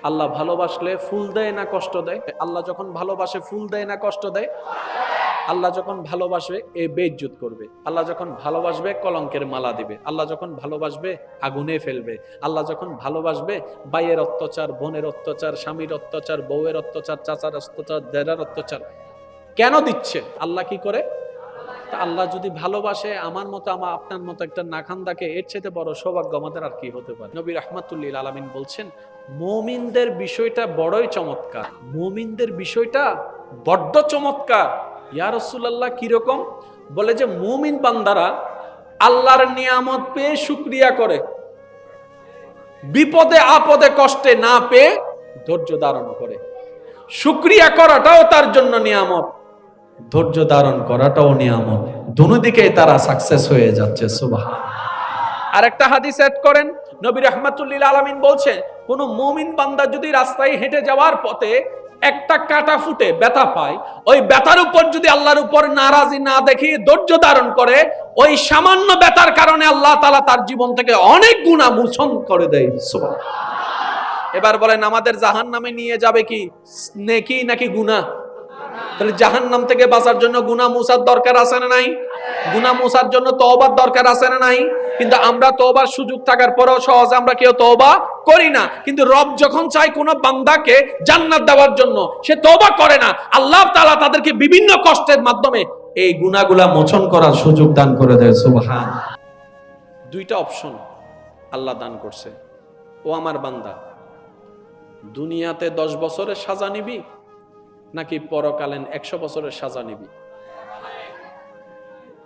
আল্লাহ ভালোবাসলে ফুল দেয় না কষ্ট দেয়? আল্লাহ যখন ভালোবাসে ফুল দেয় না কষ্ট দেয়? আল্লাহ যখন ভালোবাসবে এ বেইজ্জত করবে, আল্লাহ যখন ভালোবাসবে কলঙ্কের মালা দিবে, আল্লাহ যখন ভালোবাসবে আগুনে ফেলবে, আল্লাহ যখন ভালোবাসবে ভাইয়ের অত্যাচার, বোনের অত্যাচার, স্বামীর অত্যাচার, বউয়ের অত্যাচার, চাচার অত্যাচার, দেরার অত্যাচার কেন দিচ্ছে? আল্লাহ কি করে? আল্লাহ যদি ভালোবাসে আমার মতো আপনার মতো একটা নাখান্দাকে, এর চেয়ে বড় সৌভাগ্য আমাদের আর কি হতে পারে? নবী রাহমাতুল্লিল আলামিন বলছেন মুমিনদের বিষয়টা বড়ই চমৎকার, মুমিনদের বিষয়টা বড্ড চমৎকার। ইয়া রাসূলুল্লাহ কিরকম? বলে যে মুমিন বান্দারা আল্লাহর নিয়ামত পেয়ে শুকরিয়া করে, বিপদে আপদে কষ্টে না পেয়ে ধৈর্য ধারণ করে। শুকরিয়া করাটাও তার জন্য নিয়ামত, ধৈর্য ধারণ করাটাও নিয়ামত, দুনো দিকেই তারা সাকসেস হয়ে যাচ্ছে। সুবহান। আর একটা হাদিস এড করেন, নবী রাহমাতুল্লিল আলামিন বলছেন কোন মুমিন বান্দা যদি রাস্তায় হেঁটে যাওয়ার পথে একটা কাটা ফুটে ব্যথা পায়, ওই ব্যথার উপর যদি আল্লাহর উপর নারাজি না দেখিয়ে ধৈর্য ধারণ করে, ওই সামান্য ব্যথার কারণে আল্লাহ তাআলা তার জীবন থেকে অনেক গুনাহ মোচন করে দেয়। সুবহান। এবার বলেন আমাদের জাহান্নামে নিয়ে যাবে কি নেকি নাকি গুনাহ? তাহলে জাহান্নাম থেকে বাঁচার জন্য গুনাহ মুছার দরকার আছে না নাই? গুনাহ মুছার জন্য তওবার দরকার আছে না নাই? কিন্তু আমরা তওবার সুযোগ থাকার পরেও সহজে আমরা কেউ তওবা করি না। কিন্তু রব যখন চায় কোন বান্দাকে জান্নাত দেওয়ার জন্য, সে তওবা করে না। আল্লাহ তাআলা তাদেরকে বিভিন্ন কষ্টের মাধ্যমে এই গুনাহগুলা মোচন করার সুযোগ দান করে দেয়। সুবহান। দুইটা অপশন আল্লাহ দান করছে। ও আমার বান্দা, দুনিয়াতে 10 বছরের সাজা নিবি নাকি পরকালীন 100 বছরের সাজা নিবি?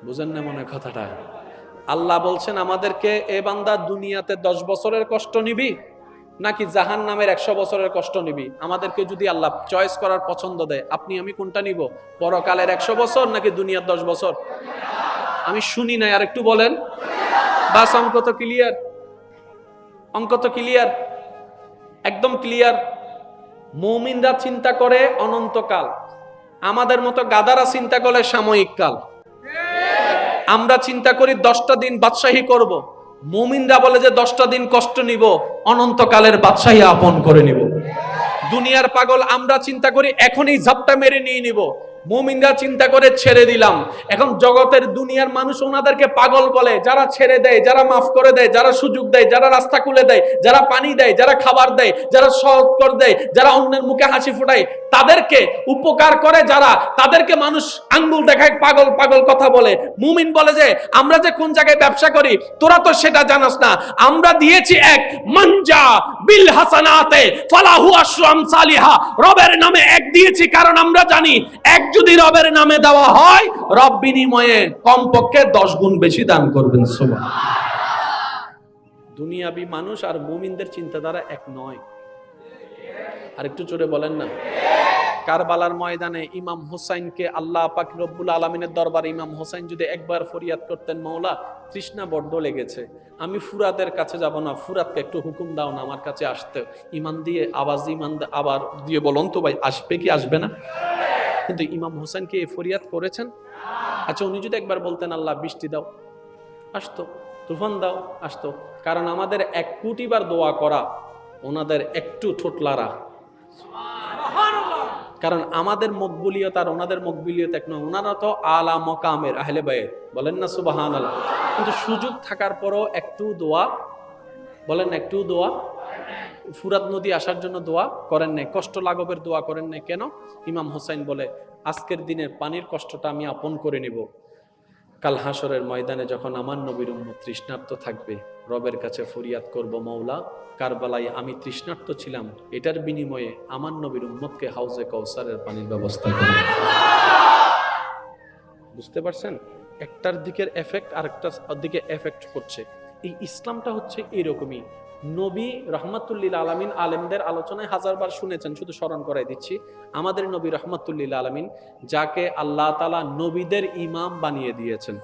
বুঝেন না মনে কথাটা? আল্লাহ বলছেন আমাদেরকে, এ বান্দা দুনিয়াতে 10 বছরের কষ্ট নিবি নাকি জাহান্নামের 100 বছরের কষ্ট নিবি? আমাদেরকে যদি আল্লাহ চয়েস করার পছন্দ দেয়, আপনি আমি কোনটা নিব? পরকালের 100 বছর নাকি দুনিয়ার 10 বছর? আমি শুনি নাই, আর একটু বলেন। বাস অঙ্ক তো ক্লিয়ার, অঙ্ক তো ক্লিয়ার, একদম ক্লিয়ার। মুমিনরা চিন্তা করে অনন্তকাল, আমাদের মতো গাদারা চিন্তা করে সাময়িক কাল। আমরা চিন্তা করি 10টা দিন বাদশাহী করব, মুমিনরা বলে যে 10টা দিন কষ্ট নিব, অনন্তকালের বাদশাহী আপন করে নিব। দুনিয়ার পাগল আমরা চিন্তা করি এখনই ঝাপটা মেরে নিয়ে নিব, মুমিনরা চিন্তা করে ছেড়ে দিলাম। এখন জগতের দুনিয়ার মানুষ ওনাদেরকে পাগল বলে, যারা ছেড়ে দেয়, যারা মাফ করে দেয়, যারা সুযোগ দেয়, যারা রাস্তা খুলে দেয়, যারা পানি দেয়, যারা খাবার দেয়, যারা সহজ করে দেয়, যারা অন্যের মুখে হাসি ফোটায়, তাদেরকে উপকার করে যারা, তাদেরকে মানুষ আঙ্গুল দেখায়, পাগল পাগল কথা বলে। মুমিন বলে যে আমরা যে কোন জায়গায় ব্যবসা করি তোরা তো সেটা জানাস না, আমরা দিয়েছি এক মানজা বিল হাসানাতে ফালাহু আশরু আমসালিহা, রবের নামে এক দিয়েছি কারণ আমরা জানি এক যদি রবের নামে দেওয়া হয় রব বিনিময়ে কমপক্ষে 10 গুণ বেশি দান করবেন। সুবহানাল্লাহ। দুনিয়াবি মানুষ আর মুমিনদের চিন্তাধারা এক নয়। আর একটু জোরে বলেন না। কারবালার ময়দানে ইমাম হুসাইনকে আল্লাহ পাক রব্বুল আলামিনের দরবারে ইমাম হুসাইন যদি একবার ফরিয়াদ করতেন, মাওলা তৃষ্ণা বড্ড লেগেছে, আমি ফুরাতের কাছে যাব না, ফুরাতকে একটু হুকুম দাও না আমার কাছে আসতে, ইমান দিয়ে আওয়াজ, ইমান আবার দিয়ে বলুন তো ভাই আসবে কি আসবে না? কিন্তু ইমাম হুসাইন কি এই ফরিয়াদ করেছেন? আচ্ছা উনি যদি একবার বলতেন আল্লাহ বৃষ্টি দাও, আসতো, তুফান দাও, আসতো। কারণ আমাদের 1 কোটিবার দোয়া করা, ওনাদের একটু ঠোঁটলারা। কারণ আমাদের মকবুলিয়ত আর ওনাদের মকবুলিয়ত এক নয়। ওনারা তো আলা মকামের আহলে বাইত, বলেন না সুবহানাল্লাহ। কিন্তু সুযোগ থাকার পরও একটু দোয়া, বলেন একটু দোয়া, ফুরাত নদী আসার জন্য দোয়া করেন নাই, কষ্ট লাঘবের দোয়া করেন নাই। কেন? ইমাম হুসাইন বলে আজকের দিনের পানির কষ্টটা আমি আপন করে নিব, কাল হাসরের ময়দানে যখন আমার নবীর উম্মত তৃষ্ণার্ত থাকবে রবের কাছে ফরিয়াদ করব, মাওলা কারবালায় আমি তৃষ্ণার্ত ছিলাম, এটার বিনিময়ে আমার নবীর উম্মতকে হাউজে কাউসারের পানির ব্যবস্থা করব। বুঝতে পারছেন? একটার দিকের এফেক্ট আরেকটার দিকে এফেক্ট করছে। এই ইসলামটা হচ্ছে এরকমই। নবী রহমাতুল্লিল আলামিন, আলেমদের আলোচনায় হাজারবার শুনেছেন, শুধু স্মরণ করাই দিচ্ছি। আমাদের নবী রহমাতুল্লিল আলামিন, যাকে আল্লাহ তাআলা নবীদের ইমাম বানিয়ে দিয়েছেন,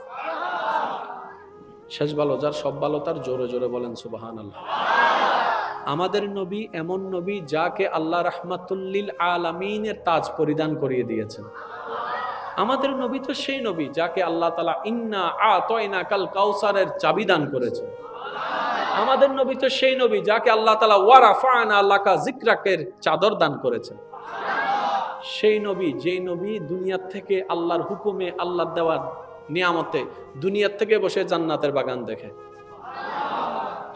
শেষ ভালো যার সব ভালো তার, জোরে জোরে বলেন সুবহানাল্লাহ। আমাদের নবী এমন নবী যাকে আল্লাহ রহমাতুল্লিল আলামিনের তাজ পরিধান করিয়ে দিয়েছেন। আমাদের নবী তো সেই নবী যাকে আল্লাহ তাআলা ইন্না আতাইনাকাল কাউসারের চাবি দান করেছেন। আমাদের নবী তো সেই নবী যাকে আল্লাহ তাআলা ওয়ারাফা'না লাকা যিকরাকের চাদর দান করেছেন। সেই নবী, যেই নবী দুনিয়ার থেকে আল্লাহর হুকুমে, আল্লাহর দেওয়া নিয়ামতে দুনিয়ার থেকে বসে জান্নাতের বাগান দেখে।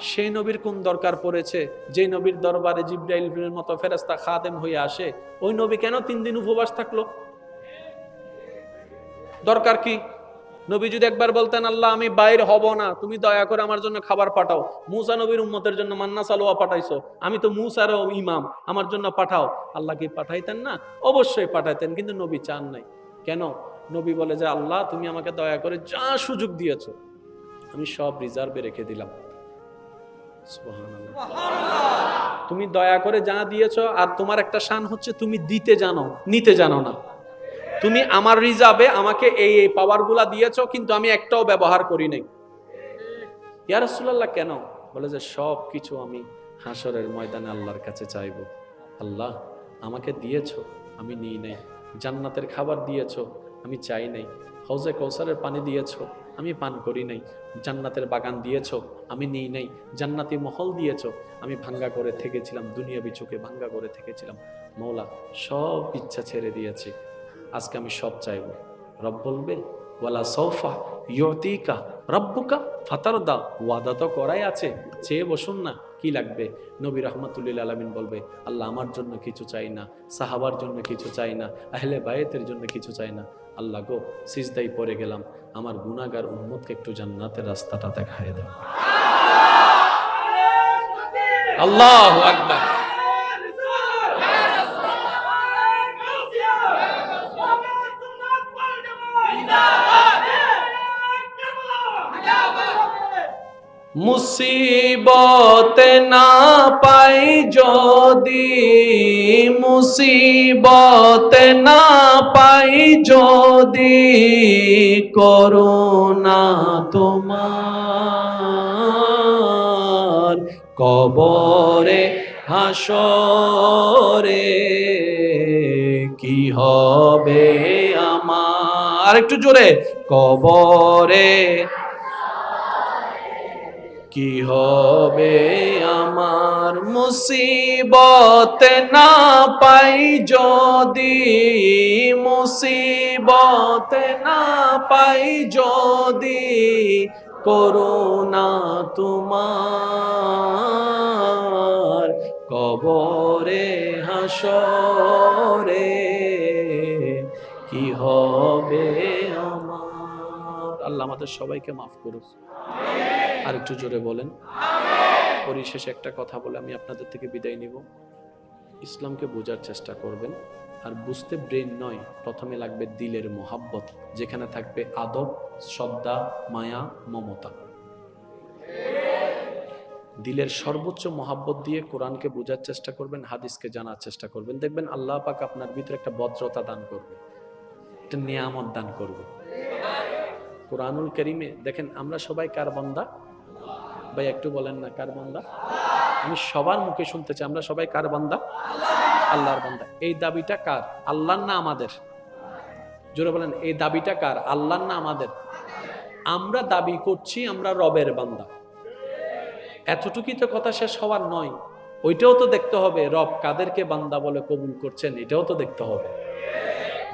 সেই নবীর কোন দরকার পড়েছে যে নবীর দরবারে জিবরাইলের মতো ফেরেশতা খাদেম হয়ে আসে? ওই নবী কেন 3 দিন উপবাস থাকলো? দরকার কি? নবী যদি একবার বলতেন, আল্লাহ আমি বাইর হব না, তুমি দয়া করে আমার জন্য খাবার পাঠাও। মুসা নবীর উম্মতের জন্য মান্না সালোয়া পাঠাইছো, আমি তো মুসারও ইমাম, আমার জন্য পাঠাও। আল্লাহ কি পাঠাইতেন না? অবশ্যই পাঠাইতেন, কিন্তু নবী চান নাই। কেন? নবী বলে যে আল্লাহ তুমি আমাকে দয়া করে যা সুযোগ দিয়েছো আমি সব রিজার্ভে রেখে দিলাম। সুবহানাল্লাহ। তুমি দয়া করে যা দিয়েছো, আর তোমার একটা শান হচ্ছে তুমি দিতে জানো, নিতে জানো না। তুমি আমার রিজার্ভে আমাকে এই এই পাওয়ারগুলা দিয়েছো, কিন্তু আমি একটাও ব্যবহার করি নাই। ইয়া রাসূলুল্লাহ কেন? বলে যে সব কিছু আমি হাসরের ময়দানে আল্লাহর কাছে চাইবো। আল্লাহ আমাকে দিয়েছো, আমি নিই নাই। জান্নাতের খাবার দিয়েছো, আমি চাই নাই। হাউজে কৌসারের পানি দিয়েছো, আমি পান করি নাই। জান্নাতের বাগান দিয়েছো, আমি নিই নাই। জান্নাতি মহল দিয়েছো, আমি ভাঙ্গা করে থেকেছিলাম, দুনিয়াবি চোখে ভাঙ্গা করে থেকেছিলাম। মওলা সব ইচ্ছা ছেড়ে দিয়েছি, আজকে আমি সব চাইবো। রব বলবে ওয়ালা সৌফা ইউতিকা রব্বুকা ফাতারদা, ওয়াদা তো করাই আছে, চেয়ে বসুন না, কি লাগবে? নবী রাহমাতুল্লিল আলামিন বলবে আল্লাহ আমার জন্য কিছু চাই না, সাহাবার জন্য কিছু চাই না, আহলে বায়েতের জন্য কিছু চাই না। আল্লাহ গো সিজদায় পড়ে গেলাম, আমার গুনাহগার উম্মতকে একটু জান্নাতের রাস্তাটা দেখায় দাও। আল্লাহু আকবার। মুসিবত না পাই যদি, মুসিবত না পাই যদি, করুণা তোমার কবরে হাসরে কি হবে আমার? আরেকটু জোরে, কবরে কি হবে আমার? মুসিবত না পাই যদি, মুসিবত না পাই যদি, করুণা তোমার কবরে হাসরে কি হবে আমার? আল্লাহ আমাদের সবাইকে মাফ করুন। আর একটু জোরে বলেন। পরিশেষে একটা কথা বলে আমি আপনাদের থেকে বিদায় নিব। ইসলামকে বোঝার চেষ্টা করবেন, আর বুঝতে ব্রেন নয়, প্রথমে লাগবে দিলের মোহাব্বত, যেখানে থাকবে আদব, শ্রদ্ধা, মায়া, মমতা। দিলের সর্বোচ্চ মোহাব্বত দিয়ে কোরআনকে বোঝার চেষ্টা করবেন, হাদিসকে জানার চেষ্টা করবেন। দেখবেন আল্লাহ পাক আপনার ভিতরে একটা ভদ্রতা দান করবে, একটা নিয়ামত দান করবে। কোরআনুল কারীমে দেখেন আমরা সবাই কার বান্দা? ভাই একটু বলেন না, কার বান্দা? আমি সবার মুখে শুনতে চাই, আমরা সবাই কার বান্দা? আল্লাহর বান্দা। এই দাবিটা কার? আল্লাহর না আমাদের? জোরে বলেন, এই দাবিটা কার? আল্লাহর না আমাদের? আমরা দাবি করছি আমরা রবের বান্দা। এতটুকুই তো কথা শেষ হওয়ার নয়, ওইটাও তো দেখতে হবে রব কাদেরকে বান্দা বলে কবুল করছেন, এটাও তো দেখতে হবে।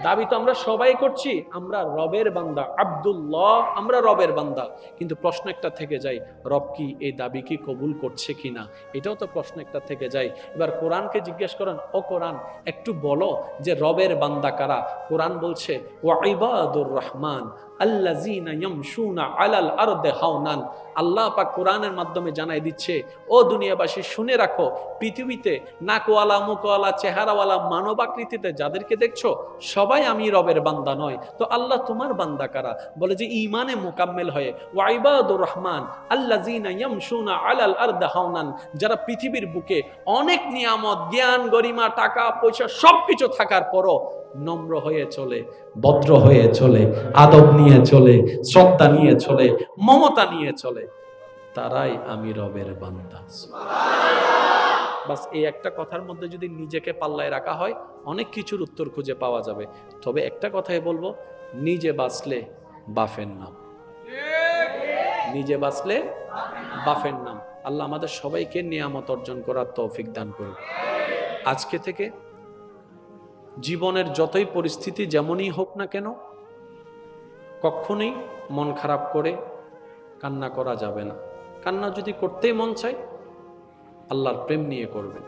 দাবি তো আমরা সবাই করছি আমরা রবের বান্দা, আব্দুল্লাহ, আমরা রবের বান্দা, কিন্তু প্রশ্ন একটা থেকে যায়, রব কি এই দাবি কি কবুল করছে কিনা, এটাও তো প্রশ্ন একটা থেকে যায়। এবার কোরআনকে জিজ্ঞেস করেন, ও কোরআন একটু বলো যে রবের বান্দা কারা? কোরআন বলছে ওয়া ইবাদুর রহমান আল্লাযীনা ইয়ামশুনা আলাল আরদি হাওনান। আল্লাহ পাক কোরআনের মাধ্যমে জানাই দিচ্ছে, ও দুনিয়াবাসী শুনে রাখো, পৃথিবীতে নাকওয়ালা, মুখওয়ালা, চেহারাওয়ালা, মানবাকৃতিতে যাদেরকে দেখছো সবাই আমি রবের বান্দা নয়। তো আল্লাহ তোমার বান্দা কারা? বলে যে ঈমানে মুকাম্মেল হয়ে, ওয়া ইবাদুর রহমান আল্লাযীনা ইয়ামশুনা আলাল আরদি হাওনান, যারা পৃথিবীর বুকে অনেক নিয়ামত, জ্ঞান, গরিমা, টাকা পয়সা সবকিছু থাকার পরও নম্র হয়ে চলে, ভদ্র হয়ে চলে, আদব নিয়ে চলে, শ্রদ্ধা নিয়ে চলে, মমতা নিয়ে চলে, তারাই আমি রবের বান্দা। বাস এই একটা কথার মধ্যে যদি নিজেকে পাল্লায় রাখা হয় অনেক কিছুর উত্তর খুঁজে পাওয়া যাবে। তবে একটা কথাই বলবো, নিজে বাঁচলে বাফের নাম, নিজে বাঁচলে বাফের নাম। আল্লাহ আমাদের সবাইকে নিয়ামত অর্জন করার তৌফিক দান করুন। আজকে থেকে জীবনের যতই পরিস্থিতি যেমনই হোক না কেন, কখনোই মন খারাপ করে কান্না করা যাবে না। কান্না যদি করতেই মন চায়, আল্লাহর প্রেম নিয়ে করবেন।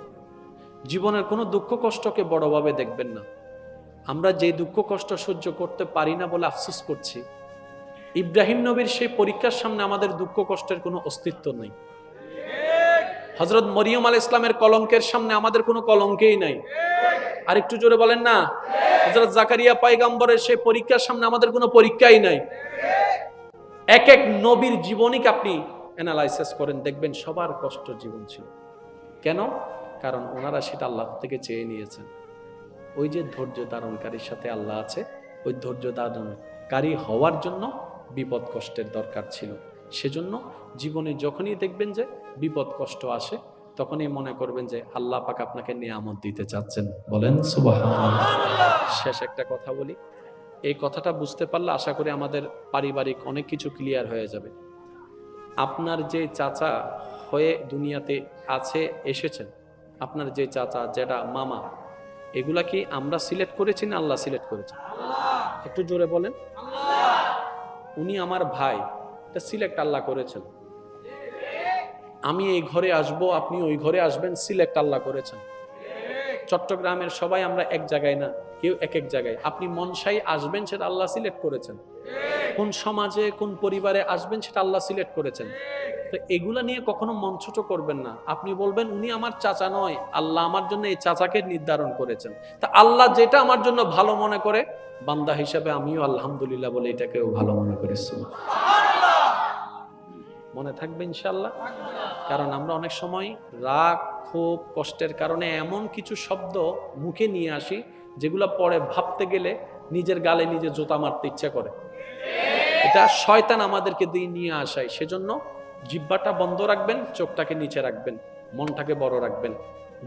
জীবনের কোনো দুঃখ কষ্টকে বড়ভাবে দেখবেন না। আমরা যে দুঃখ কষ্ট সহ্য করতে পারি না বলে আফসোস করছি, ইব্রাহিম নবীর সেই পরীক্ষার সামনে আমাদের দুঃখ কষ্টের কোনো অস্তিত্ব নেই। হযরত মরিয়ম আলাইহিস সালামের কলঙ্কের সামনে আমাদের কোনো কলঙ্কই নাই। আর একটু জোরে বলেন না। হযরত জাকারিয়া পয়গম্বরের সেই পরীক্ষার সামনে আমাদের কোনো পরীক্ষাই নাই। এক এক নবীর জীবনীকে আপনি অ্যানালাইসিস করেন, দেখবেন সবার কষ্ট জীবন ছিল। কেন? কারণ ওনারা সেটা আল্লাহ থেকে চেয়ে নিয়েছেন। ওই যে ধৈর্য ধারণকারীর সাথে আল্লাহ আছে, ওই ধৈর্য ধারণকারী হওয়ার জন্য বিপদ কষ্টের দরকার ছিল। সেজন্য জীবনে যখনই দেখবেন যে বিপদ কষ্ট আসে, তখনই মনে করবেন যে আল্লাহ পাক আপনাকে নিয়ামত দিতে চাচ্ছেন। বলেন সুবহানাল্লাহ। শেষ একটা কথা বলি, এই কথাটা বুঝতে পারলে আশা করি আমাদের পারিবারিক অনেক কিছু ক্লিয়ার হয়ে যাবে। আপনার যে চাচা হয়ে দুনিয়াতে আছে এসেছেন, আপনার যে চাচা, যেটা মামা, এগুলা কি আমরা সিলেক্ট করেছি না আল্লাহ সিলেক্ট করেছেন? একটু জোরে বলেন। উনি আমার ভাই, এটা সিলেক্ট আল্লাহ করেছেন। আমি এই ঘরে আসব, আপনি ওই ঘরে আসবেন, সিলেক্ট আল্লাহ করেছেন। চট্টগ্রামের সবাই আমরা এক জায়গায় না, কেউ এক এক জায়গায়। আপনি মনসাই আসবেন, সেটা আল্লাহ সিলেক্ট করেছেন। কোন সমাজে কোন পরিবারে আসবেন সেটা আল্লাহ সিলেক্ট করেছেন। তো এগুলা নিয়ে কখনো মন ছোট করবেন না। আপনি বলবেন উনি আমার চাচা নয়, আল্লাহ আমার জন্য এই চাচাকে নির্ধারণ করেছেন। তা আল্লাহ যেটা আমার জন্য ভালো মনে করে, বান্দা হিসাবে আমিও আলহামদুলিল্লাহ বলে এটাকেও ভালো মনে করেছি। মনে থাকবে ইনশাআল্লাহ। কারণ আমরা অনেক সময় রাগ, ক্ষোভ, কষ্টের কারণে এমন কিছু শব্দ মুখে নিয়ে আসি যেগুলো পরে ভাবতে গেলে নিজের গালে নিজে জোতা মারতে ইচ্ছা করে। এটা শয়তান আমাদেরকে দিয়ে নিয়ে আসায়। সেজন্য জিহ্বাটা বন্ধ রাখবেন, চোখটাকে নিচে রাখবেন, মনটাকে বড় রাখবেন।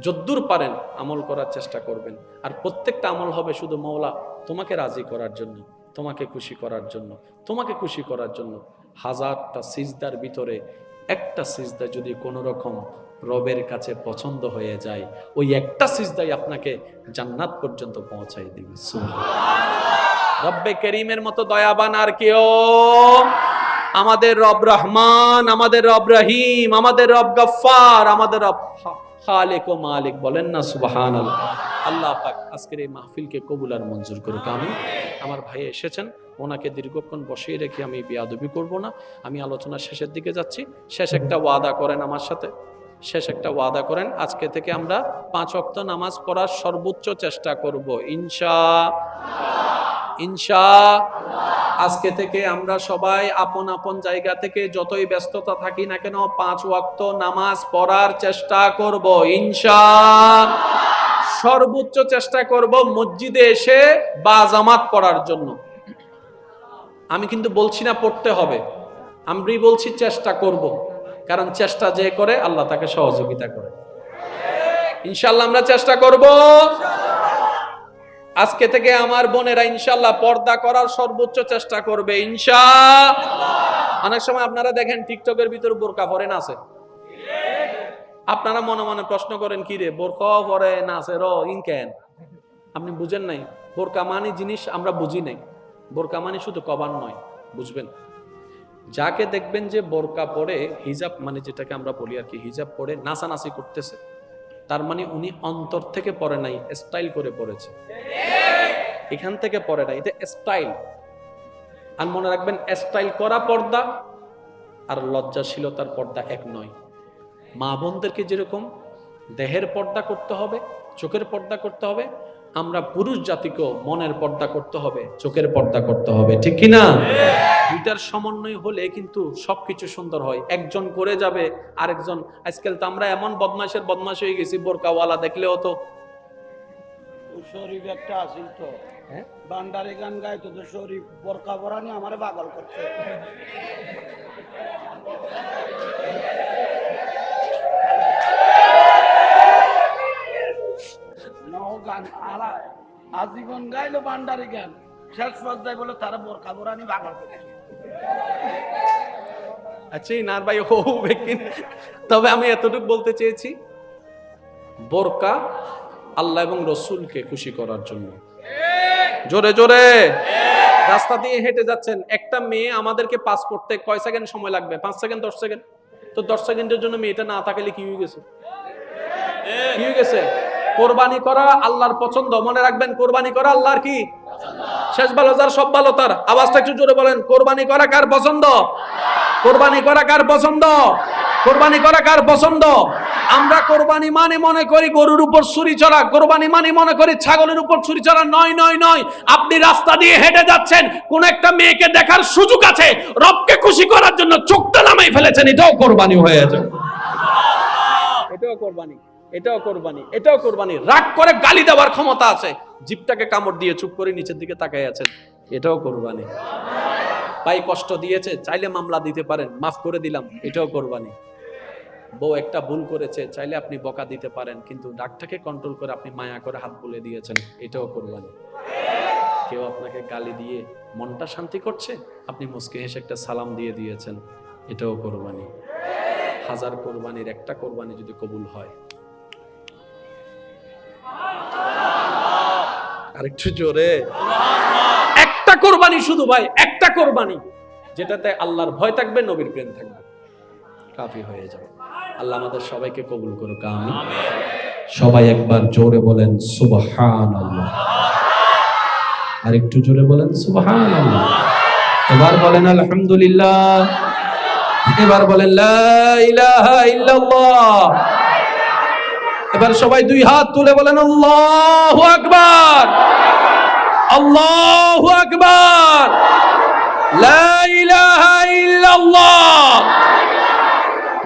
যদ্দূর পারেন আমল করার চেষ্টা করবেন। আর প্রত্যেকটা আমল হবে শুধু মওলা তোমাকে রাজি করার জন্য, তোমাকে খুশি করার জন্য, তোমাকে খুশি করার জন্য। হাজারটা সিজদার ভিতরে একটা সিজদা যদি কোনো রকম রবের কাছে পছন্দ হয়ে যায়, ওই একটা সিজদাই আপনাকে জান্নাত পর্যন্ত পৌঁছাই দিবে। সুবহানাল্লাহ। রব্বে করিমের মতো দয়াবান আর কেউ? আমাদের রব রহমান, আমাদের রব রহিম, আমাদের রব গফফার, আমাদের রব খালিক ও মালিক। বলেন না সুবহানাল্লাহ। আল্লাহ পাক আজকের এই মাহফিলকে কবুল আর মঞ্জুর করুক। আমিন। আমার ভাই এসেছেন, ওনাকে দীর্ঘক্ষণ বসিয়ে রেখে আমি বেয়াদবি করব না। আমি আলোচনার শেষের দিকে যাচ্ছি। শেষ একটা ওয়াদা করেন আমার সাথে, শেষ একটা ওয়াদা করেন। আজকে থেকে আমরা 5 ওয়াক্ত নামাজ পড়ার সর্বোচ্চ চেষ্টা করব ইনশাআল্লাহ। আজকে থেকে আমরা সবাই আপন আপন জায়গা থেকে যতই ব্যস্ততা থাকি না কেন 5 ওয়াক্ত নামাজ পড়ার চেষ্টা করব ইনশাআল্লাহ। সর্বোচ্চ চেষ্টা করব মসজিদে এসে বা জামাত পড়ার জন্য। আমি কিন্তু বলছি না পড়তে হবে, আমি বলছি চেষ্টা করব। কারণ চেষ্টা যে করে আল্লাহ তাকে সহযোগিতা করে। ইনশাআল্লাহ আমরা চেষ্টা করব। আজকে থেকে আমার বোনেরা ইনশাআল্লাহ পর্দা করার সর্বোচ্চ চেষ্টা করবে ইনশাআল্লাহ। অনেক সময় আপনারা দেখেন টিকটকের ভিতর বোরকা পরে নাচে। আপনারা মনে মনে প্রশ্ন করেন, কি রে বোরকা পরে নাচে র ইনকেন? আপনি বুঝেন নাই। বোরকা মানে জিনিস আমরা বুঝি নাই। বোরকা মানে শুধু কভার নয়, বুঝবেন। যাকে দেখবেন যে বোরকা পরে, হিজাব মানে যেটাকে আমরা বলি আর কি, হিজাব পরে নাচানাচি করতেছে, তার মানে উনি অন্তর থেকে পড়ে নাই, স্টাইল করে পড়েছে। এখান থেকে পড়ে নাই, এটা স্টাইল। আর মনে রাখবেন, স্টাইল করা পর্দা আর লজ্জাশীলতার পর্দা এক নয়। মা বোনদেরকে যেরকম দেহের পর্দা করতে হবে, চোখের পর্দা করতে হবে, আমরা পুরুষ জাতিকেও মনের পর্দা করতে হবে, চোখের পর্দা করতে হবে। ঠিক কিনা? দুইটার সমন্বয় হলে কিন্তু সবকিছু সুন্দর হয়। একজন করে যাবে, আরেকজন। আজকাল তো আমরা এমন বদমাশের বদমাশ হয়ে গেছি, বোরকাওয়ালা দেখলেও তো শরীফ একটা আসিল তো, বান্ডারি গান গাইতো তো, শরীফ বোরকা পরা নিয়ে আমারে পাগল করছে। গান আজীবন গাইলো বান্ডারি গান, শেষ পর্যায়ে বলে তারা বোরকা পরা নিয়ে পাগল করছে। আচ্ছা নার ভাই হবে কিনা, তবে আমি এতটুকু বলতে চেয়েছি, বোরকা আল্লাহ এবং রসুলকে খুশি করার জন্য। জোরে জোরে রাস্তা দিয়ে হেঁটে যাচ্ছেন, একটা মেয়ে আমাদেরকে পাস করতে কয় সেকেন্ড সময় লাগবে? 5 সেকেন্ড, 10 সেকেন্ড। তো 10 সেকেন্ডের জন্য মেয়েটা না থাকলে কি হয়ে গেছে? কি হয়ে গেছে? কোরবানি করা আল্লাহর পছন্দ, মনে রাখবেন, কোরবানি করা আল্লাহর কি? শেষ ভালো যার সব ভালো তার। আওয়াজটা একটু জোরে বলেন, কোরবানি করা কার পছন্দ? কোরবানি করা কার পছন্দ? কোরবানি করা কার পছন্দ? আমরা কোরবানি মানে মনে করি গরুর উপর ছুরি চড়া, কোরবানি মানে মনে করি ছাগলের উপর ছুরি চড়া। নয় নয় নয়, আপনি রাস্তা দিয়ে হেঁটে যাচ্ছেন, কোন একটা মেয়েকে দেখার সুযোগ আছে, রবকে খুশি করার জন্য চোখটা নামাই ফেলেছেন, এটাও কোরবানি হয়ে যায়। এটাও কোরবানি, এটাও কোরবানি, এটাও কোরবানি। রাগ করে গালি দেওয়ার ক্ষমতা আছে, জিভটাকে কামড় দিয়ে চুপ করে নিচের দিকে তাকিয়ে আছেন, এটাও কোরবানি। ভাই কষ্ট দিয়েছে, চাইলে মামলা দিতে পারেন, মাফ করে দিলাম, এটাও কোরবানি। বউ একটা ভুল করেছে, চাইলে আপনি বকা দিতে পারেন, কিন্তু রাগটাকে কন্ট্রোল করে আপনি মায়া করে হাত বলে দিয়েছেন, এটাও কোরবানি। কেউ আপনাকে গালি দিয়ে মনটা শান্তি করছে, আপনি মুচকি হেসে একটা সালাম দিয়ে দিয়েছেন, এটাও কোরবানি। হাজার কোরবানির একটা কোরবানি যদি কবুল হয়, আরেকটু জোরে, একটা কোরবানি শুধু ভাই, একটা কোরবানি, যেটাতে আল্লাহর ভয় থাকবে, নবীর প্রেম থাকবে, কাফি হয়ে যাবে। আল্লাহ আমাদের সবাইকে কবুল করুক, আমিন। সবাই একবার জোরে বলেন সুবহানাল্লাহ, আর একটু জোরে বলেন সুবহানাল্লাহ। এবার বলেন আলহামদুলিল্লাহ, এবার বলেন লা ইলাহা ইল্লাল্লাহ। এবার সবাই দুই হাত তুলে বলেন আল্লাহু আকবার, আল্লাহু আকবার, লা ইলাহা ইল্লাল্লাহ,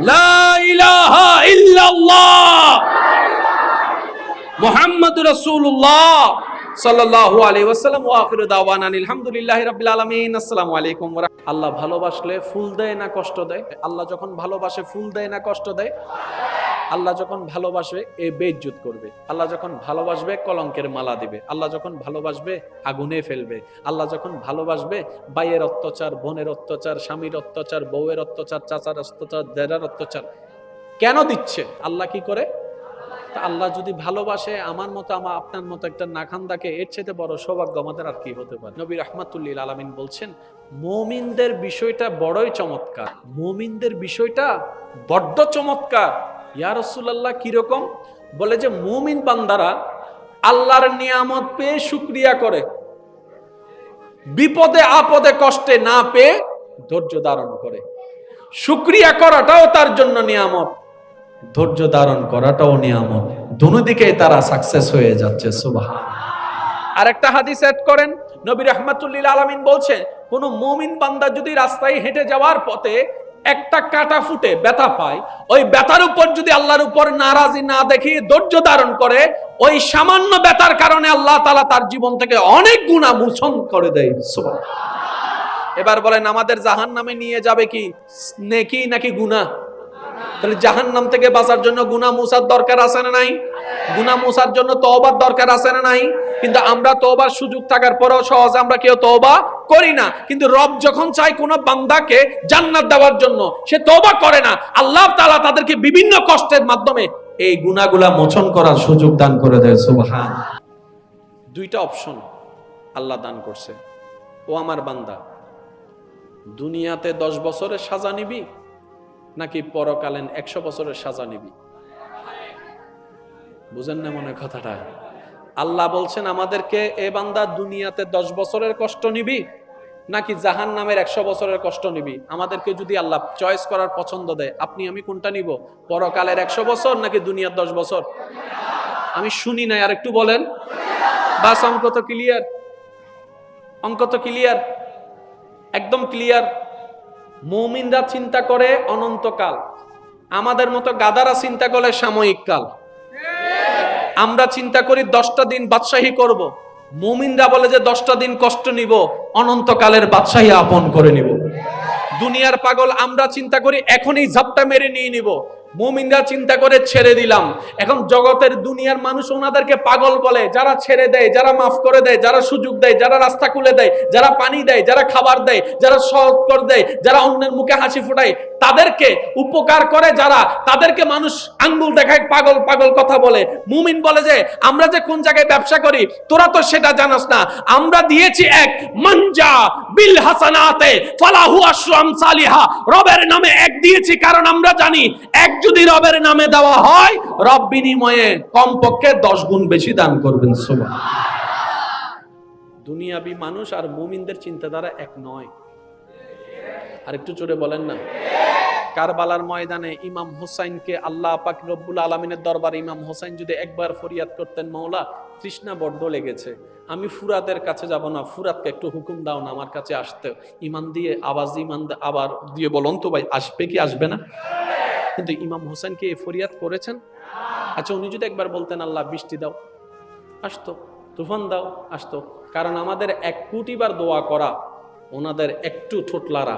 লা ইলাহা ইল্লাল্লাহ, মুহাম্মাদুর রাসূলুল্লাহ সাল্লাল্লাহু আলাইহি ওয়াসাল্লাম। ওয়া আখিরু দাওয়ানা আলহামদুলিল্লাহি রাব্বিল আলামিন। আসসালামু আলাইকুম। আল্লাহ ভালোবাসলে ফুল দেয় না কষ্ট দেয়? আল্লাহ যখন ভালোবাসে ফুল দেয় না কষ্ট দেয়? আল্লাহ যখন ভালোবাসবে এ বেইজ্জত করবে, আল্লাহ যখন ভালোবাসবে কলঙ্কের মালা দিবে, আল্লাহ যখন ভালোবাসবে আগুনে ফেলবে, আল্লাহ যখন ভালোবাসবে ভাইয়ের অত্যাচার, বোনের অত্যাচার, স্বামীর অত্যাচার, বউয়ের অত্যাচার, চাচার অত্যাচার, দেরার অত্যাচার কেন দিচ্ছে? আল্লাহ কি করে? তা আল্লাহ যদি ভালোবাসে আমার মতো, আপনার মতো একটা নাখান্দাকে, এর চেয়ে বড় সৌভাগ্য আমাদের আর কি হতে পারে? নবী রাহমাতুল্লিল আলামিন বলছেন, মুমিনদের বিষয়টা বড়ই চমৎকার, মুমিনদের বিষয়টা বড্ড চমৎকার। ইয়া রাসূলুল্লাহ কিরকম? বলে যে মুমিন বান্দারা আল্লাহর নিয়ামত পেয়ে শুকরিয়া করে, বিপদে আপদে কষ্টে না পেয়ে ধৈর্য ধারণ করে। শুকরিয়া করাটাও তার জন্য নিয়ামত, ধৈর্য ধারণ করাটাও নিয়ামত, দুদিকে তারা সাকসেস হয়ে যাচ্ছে। সুবহানাল্লাহ। আরেকটা হাদিস এড করেন, নবী রাহমাতুল্লিল আলামিন বলছে, কোন মুমিন বান্দা যদি রাস্তায় হেঁটে যাওয়ার পথে একটা কাটা ফুটে ব্যথা পায়, ওই ব্যথার উপর যদি আল্লাহর উপর নারাজি না দেখিয়ে ধৈর্য ধারণ করে, ওই সামান্য ব্যথার কারণে আল্লাহ তাআলা তার জীবন থেকে অনেক গুনাহ মোচন করে দেয়। সুবহানাল্লাহ। এবার বলেন, আমাদের জাহান্নামে নিয়ে যাবে কি নেকি নাকি গুনাহ? তাহলে জাহান্নাম থেকে বাঁচার জন্য গুনাহ মুছার দরকার আছে না নাই? গুনাহ মুছার জন্য তওবার দরকার আছে না নাই? কিন্তু আমরা তওবার সুযোগ থাকার পরেও সহজে আমরা কেউ তওবা করি না। কিন্তু রব যখন চায় কোন বান্দাকে জান্নাত দেওয়ার জন্য, সে তওবা করে না, আল্লাহ তাআলা তাদেরকে বিভিন্ন কষ্টের মাধ্যমে এই গুনাহগুলা মোচন করার সুযোগ দান করে দেয়। সুবহানাল্লাহ। দুইটা অপশন আল্লাহ দান করছে। ও আমার বান্দা, দুনিয়াতে 10 বছরের সাজা নিবি নাকি পরকালীন 100 বছরের সাজা নিবি? বুঝেন না মনে কথাটা? আল্লাহ বলছেন আমাদেরকে, এ বান্দা দুনিয়াতে 10 বছরের কষ্ট নিবি নাকি জাহান্নামের 100 বছরের কষ্ট নিবি? আমাদেরকে যদি আল্লাহ চয়েস করার পছন্দ দেয়, আপনি আমি কোনটা নিব? পরকালের 100 বছর নাকি দুনিয়ার 10 বছর? আমি শুনি নাই, আর একটু বলেন। বাস অঙ্ক তো ক্লিয়ার, অঙ্ক তো ক্লিয়ার, একদম ক্লিয়ার। মুমিনরা চিন্তা করে অনন্তকাল, আমাদের মতো গাদারা চিন্তা করে সাময়িক কাল। আমরা চিন্তা করি 10টা দিন বাদশাহী করব, মুমিনরা বলে যে 10টা দিন কষ্ট নিব, অনন্তকালের বাদশাহী আপন করে নিব। দুনিয়ার পাগল আমরা চিন্তা করি এখনই ঝাপটা মেরে নিয়ে নিব, মুমিনরা চিন্তা করে ছেড়ে দিলাম। এখন জগতের দুনিয়ার মানুষ ওনাদেরকে পাগল বলে, যারা ছেড়ে দেয়, যারা মাফ করে দেয়, যারা সুযোগ দেয়, যারা রাস্তা খুলে দেয়, যারা পানি দেয়, যারা খাবার দেয়, যারা সহজ করে দেয়, যারা অন্যের মুখে হাসি ফোটায়, তাদেরকে উপকার করে যারা, তাদেরকে মানুষ আঙ্গুল দেখায়, পাগল পাগল কথা বলে। মুমিন বলে যে আমরা যে কোন জায়গায় ব্যবসা করি তোরা তো সেটা জানাস না, আমরা দিয়েছি এক মানজা বিল হাসানাতে ফালাহু আশরু আমসালিহা, রবের নামে এক দিয়েছি কারণ আমরা জানি এক যদি রবের নামে দেওয়া হয় রব বিনিময়ে কমপক্ষে 10 গুণ বেশি দান করবেন। সুবহানাল্লাহ। দুনিয়াবি মানুষ আর মুমিনদের চিন্তাধারা এক নয়। আর একটু জোরে বলেন না। কারবালার ময়দানে ইমাম হোসাইনকে আল্লাহ পাক রব্বুল আলামিনের দরবারে ইমাম হোসাইন যদি একবার ফরিয়াদ করতেন, মাওলা তৃষ্ণা বড্ড লেগেছে, আমি ফুরাতের কাছে যাব না, ফুরাতকে একটু হুকুম দাও না আমার কাছে আসতে, ইমান দিয়ে আবার দিয়ে বলুন তো ভাই আসবে কি আসবে না? কিন্তু ইমাম হোসেন কি ফরিয়াদ করেছেন? আচ্ছা উনি যদি একবার বলতেন আল্লাহ বৃষ্টি দাও, আসতো, তুফান দাও, আসতো। কারণ আমাদের 1 কোটি বার দোয়া করা, ওনাদের একটু ঠোঁটলারা।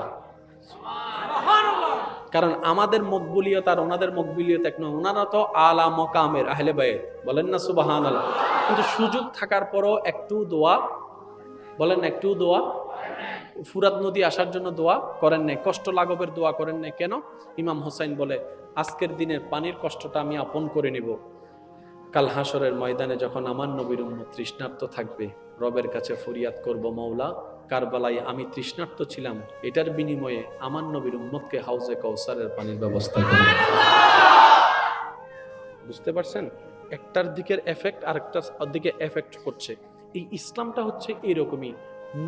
কারণ আমাদের মকবুলিয়ত আর ওনাদের মকবুলিয়ত এক নয়। ওনারা তো আলা মকামের আহলে বাইত, বলেন না সুবহানাল্লাহ। কিন্তু সুযোগ থাকার পরও একটু দোয়া, বলেন একটু দোয়া, ফুরাত নদী আসার জন্য দোয়া করেন নাই, কষ্ট লাঘবের দোয়া করেন নাই। কেন? ইমাম হোসাইন বলে আজকের দিনের পানির কষ্টটা আমি আপন করে নিব, কাল হাসরের ময়দানে যখন আমার নবীর উম্মত তৃষ্ণার্ত থাকবে রবের কাছে ফরিয়াদ করব, মওলা কারবালায় আমি তৃষ্ণার্ত ছিলাম, এটার বিনিময়ে আমার নবীর উম্মতকে হাউজে কাউসারের পানির ব্যবস্থা করব। বুঝতে পারছেন? একটার দিকের এফেক্ট আরেকটার দিকে এফেক্ট করছে। এই ইসলামটা হচ্ছে এরকমই।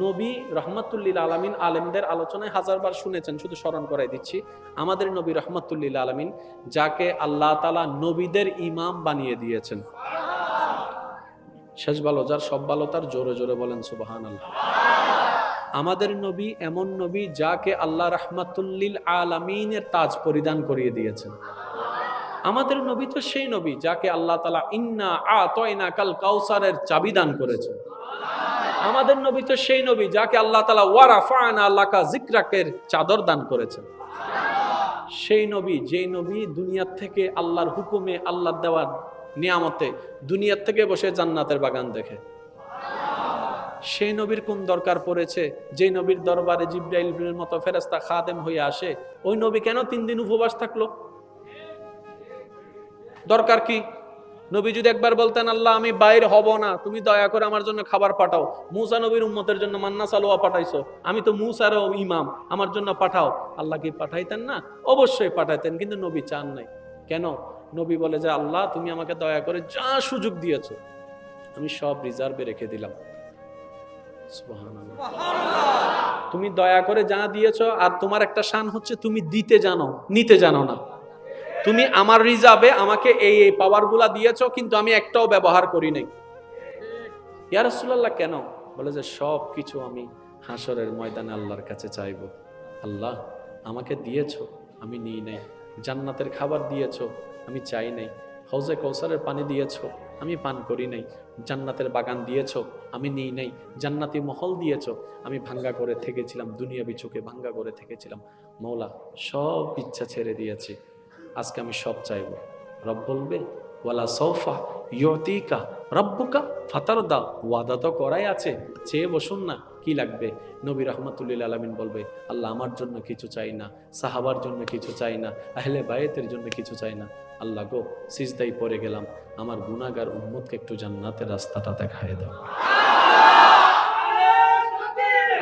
নবী রহমাতুল্লিল আলামিন, আলেমদের আলোচনায় হাজারবার শুনেছেন, শুধু স্মরণ করাই দিচ্ছি। আমাদের নবী রহমাতুল্লিল আলামিন, যাকে আল্লাহ তাআলা নবীদের ইমাম বানিয়ে দিয়েছেন। শেষ ভালো যার, সব ভালো তার, জোরে জোরে বলেন সুবহানাল্লাহ। আমাদের নবী এমন নবী যাকে আল্লাহ রহমাতুল্লিল আলামিনের তাজ পরিধান করিয়ে দিয়েছেন। আমাদের নবী তো সেই নবী যাকে আল্লাহ তাআলা ইন্না আতাইনাকাল কাউসারের চাবি দান করেছেন। আমাদের নবী তো সেই নবী যাকে আল্লাহ তাআলা ওয়ারাফানা লাকা যিকরাকের চাদর দান করেছেন। সেই নবী, যেই নবী দুনিয়ার থেকে আল্লাহর হুকুমে, আল্লাহর দেওয়ার নিয়ামতে দুনিয়ার থেকে বসে জান্নাতের বাগান দেখে। সেই নবীর কোন দরকার পড়েছে যে নবীর দরবারে জিবরাইলের মতো ফেরেশতা খাদেম হয়ে আসে? ওই নবী কেন 3 দিন উপবাস থাকলো? দরকার কি? নবী যদি একবার বলতেন আল্লাহ আমি বাইরে হব না, তুমি দয়া করে আমার জন্য খাবার পাঠাও। মুসা নবীর উম্মতের জন্য মান্না সালোয়া পাঠাইছো, আমি তো মুসারও ইমাম, আমার জন্য পাঠাও। আল্লাহ কি পাঠাইতেন না? অবশ্যই পাঠাইতেন, কিন্তু নবী চান নাই। কেন? নবী বলে যে আল্লাহ তুমি আমাকে দয়া করে যা সুযোগ দিয়েছো আমি সব রিজার্ভে রেখে দিলাম। সুবহানাল্লাহ। তুমি দয়া করে যা দিয়েছো, আর তোমার একটা শান হচ্ছে তুমি দিতে জানো, নিতে জানো না। তুমি আমার রিজার্ভে আমাকে এই এই পাওয়ারগুলা দিয়েছো, কিন্তু আমি একটাও ব্যবহার করি নাই। ইয়া রাসূলুল্লাহ কেন? বলে যে সব কিছু আমি হাসরের ময়দানে আল্লাহর কাছে চাইবো। আল্লাহ আমাকে দিয়েছো, আমি নিই নাই। জান্নাতের খাবার দিয়েছো, আমি চাই নাই। হাউজে কাউসারের পানি দিয়েছো, আমি পান করি নাই। জান্নাতের বাগান দিয়েছো, আমি নিই নাই। জান্নাতি মহল দিয়েছো, আমি ভাঙ্গা করে থেকেছিলাম, দুনিয়াবি চোখে ভাঙ্গা করে থেকেছিলাম। মওলা সব ইচ্ছা ছেড়ে দিয়েছি, আজকে আমি সব চাইবো। রব বলবে ওয়ালা সৌফা ইউতিকা রব্বুকা ফাতারদা, ওয়াদা তো করাই আছে, চেয়ে বসুন না, কি লাগবে? নবী রাহমাতুল্লিল আলামিন বলবে আল্লাহ আমার জন্য কিছু চাই না, সাহাবার জন্য কিছু চাই না, আহলে বায়তের জন্য কিছু চাই না। আল্লাহ গো সিজদায় পড়ে গেলাম, আমার গুনাহগার উম্মতকে একটু জান্নাতের রাস্তাটা দেখায় দাও।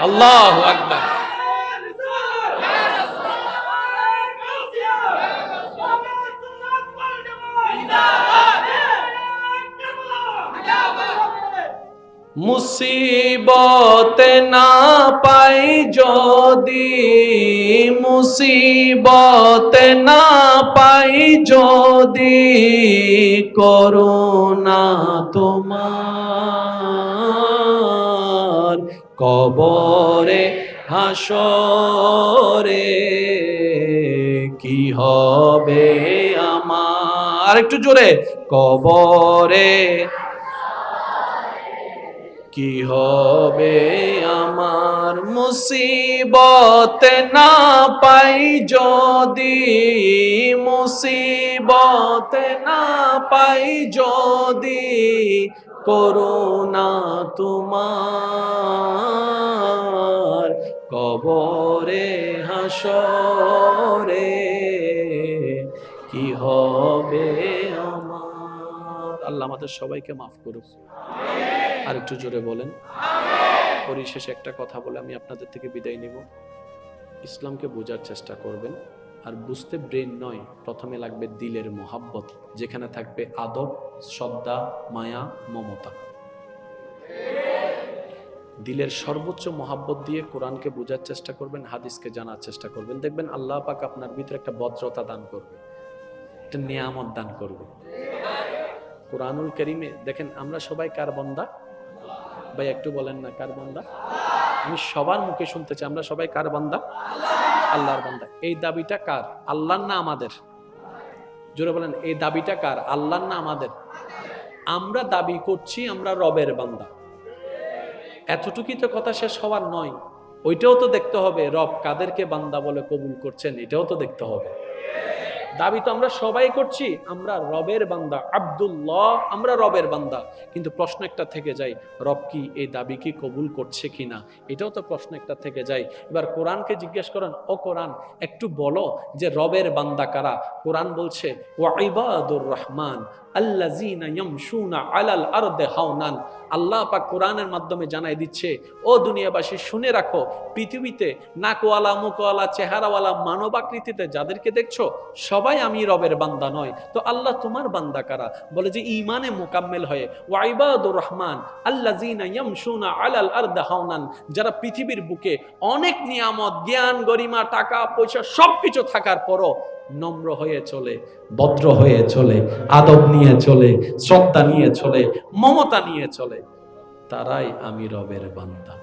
আল্লাহু আকবার। মুসিবত না পাই যদি, মুসিবত না পাই যদি, করুণা তোমার কবরে হাসরে কি হবে আমার? একটু জোরে, কবরে কি হবে আমার মুসিবত না পাই যদি, মুসিবত না পাই যদি, করুণা তোমার কবরে হাসরে কি হবে আমার। আল্লাহ আমাদের সবাইকে মাফ করুক। আর একটু জোরে বলেন। পরিশেষে একটা কথা বলে আমি আপনাদের থেকে বিদায় নিব। ইসলামকে বোঝার চেষ্টা করবেন, আর বুঝতে ব্রেন নয়, প্রথমে লাগবে দিলের মোহাব্বত, যেখানে থাকবে আদব, শ্রদ্ধা, মায়া, মমতা। দিলের সর্বোচ্চ মোহাব্বত দিয়ে কোরআনকে বোঝার চেষ্টা করবেন, হাদিসকে জানার চেষ্টা করবেন, দেখবেন আল্লাহ পাক আপনার ভিতরে একটা ভদ্রতা দান করবে, একটা নিয়ামত দান করবে। কোরআনুল কারীমে দেখেন আমরা সবাই কার বান্দা? ভাই একটু বলেন না, কার বান্দা? আমি সবার মুখে শুনতে চাই, আমরা সবাই কার বান্দা? আল্লাহর বান্দা। এই দাবিটা কার? আল্লাহর না আমাদের? জোরে বলেন, এই দাবিটা কার? আল্লাহর না আমাদের? আমরা দাবি করছি আমরা রবের বান্দা, এতটুকুই তো কথা শেষ হওয়ার নয়, ওইটাও তো দেখতে হবে রব কাদেরকে বান্দা বলে কবুল করছেন, এটাও তো দেখতে হবে। দাবি তো আমরা সবাই করছি আমরা রবের বান্দা, আব্দুল্লাহ, আমরা রবের বান্দা, কিন্তু প্রশ্ন একটা থেকে যায়, রব কি এই দাবি কি কবুল করছে কিনা, এটাও তো প্রশ্ন একটা থেকে যায়। এবার কোরআনকে জিজ্ঞেস করেন, ও কোরআন একটু বলো যে রবের বান্দা কারা? কোরআন বলছে ওয়া ইবাদুর রহমান আল্লাযীনা ইয়ামশুনা আলাল আরদি হাওনান। আল্লাহ পাক কোরআনের মাধ্যমে জানাই দিচ্ছে, ও দুনিয়াবাসী শুনে রাখো, পৃথিবীতে নাকওয়ালা, মুখওয়ালা, চেহারাওয়ালা, মানব আকৃতিতে যাদেরকে দেখছো সবাই আমি রবের বান্দা নয়, তো আল্লাহ তোমার বান্দা কারা? বলে যে ইমানে মোকাম্মেল হয়ে ওয়া ইবাদুর রহমান আল্লাযীনা ইয়ামশুনা আলাল আরদি হাওনান, যারা পৃথিবীর বুকে অনেক নিয়ামত, জ্ঞান, গরিমা, টাকা পয়সা সবকিছু থাকার পরও নম্র হয়ে চলে, ভদ্র হয়ে চলে, আদব নিয়ে চলে, শ্রদ্ধা নিয়ে চলে, মমতা নিয়ে চলে, তারাই আমি রবের বান্দা।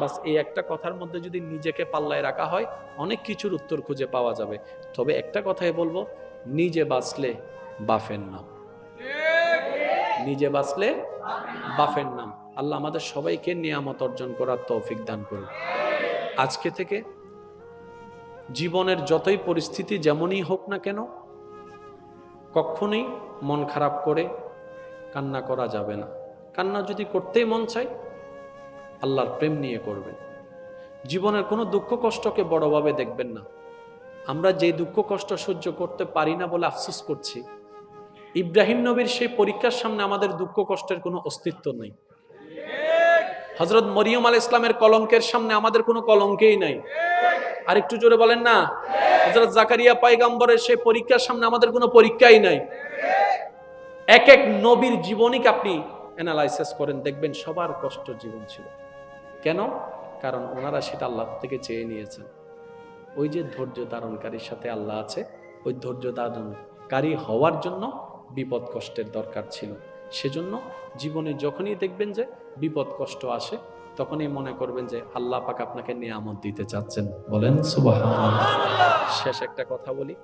বাস এই একটা কথার মধ্যে যদি নিজেকে পাল্লায় রাখা হয় অনেক কিছুর উত্তর খুঁজে পাওয়া যাবে। তবে একটা কথাই বলবো, নিজে বাঁচলে বাফের নাম, নিজে বাঁচলে বাফের নাম। আল্লাহ আমাদের সবাইকে নিয়ামত অর্জন করার তৌফিক দান করুন। আজকে থেকে জীবনের যতই পরিস্থিতি যেমনই হোক না কেন, কখনোই মন খারাপ করে কান্না করা যাবে না। কান্না যদি করতেই মন চায় আল্লাহর প্রেম নিয়ে করবেন। জীবনের কোনো দুঃখ কষ্টকে বড়ভাবে দেখবেন না। আমরা যে দুঃখ কষ্ট সহ্য করতে পারি না বলে আফসোস করছি, ইব্রাহিম নবীর সেই পরীক্ষার সামনে আমাদের দুঃখ কষ্টের কোনো অস্তিত্ব নেই। হযরত মরিয়ম আলাইহিস সালামের কলঙ্কের সামনে আমাদের কোনো কলঙ্কই নাই। আর একটু জোরে বলেন না। হযরত জাকারিয়া পয়গম্বরের সেই পরীক্ষার সামনে আমাদের কোনো পরীক্ষাই নাই। এক এক নবীর জীবনীকে আপনি অ্যানালাইসিস করেন, দেখবেন সবার কষ্ট জীবন ছিল। কেন? কারণ ওনারা সেটা আল্লাহ থেকে চেয়ে নিয়েছেন। ওই যে ধৈর্য ধারণকারীর সাথে আল্লাহ আছে, ওই ধৈর্য ধারণকারী হওয়ার জন্য বিপদ কষ্টের দরকার ছিল। সেজন্য জীবনে যখনই দেখবেন যে বিপদ কষ্ট আসে তখনই মনে করবেন যে আল্লাহ পাক আপনাকে নিয়ামত দিতে চাচ্ছেন। বলেন সুবহানাল্লাহ। শেষ একটা কথা বলি,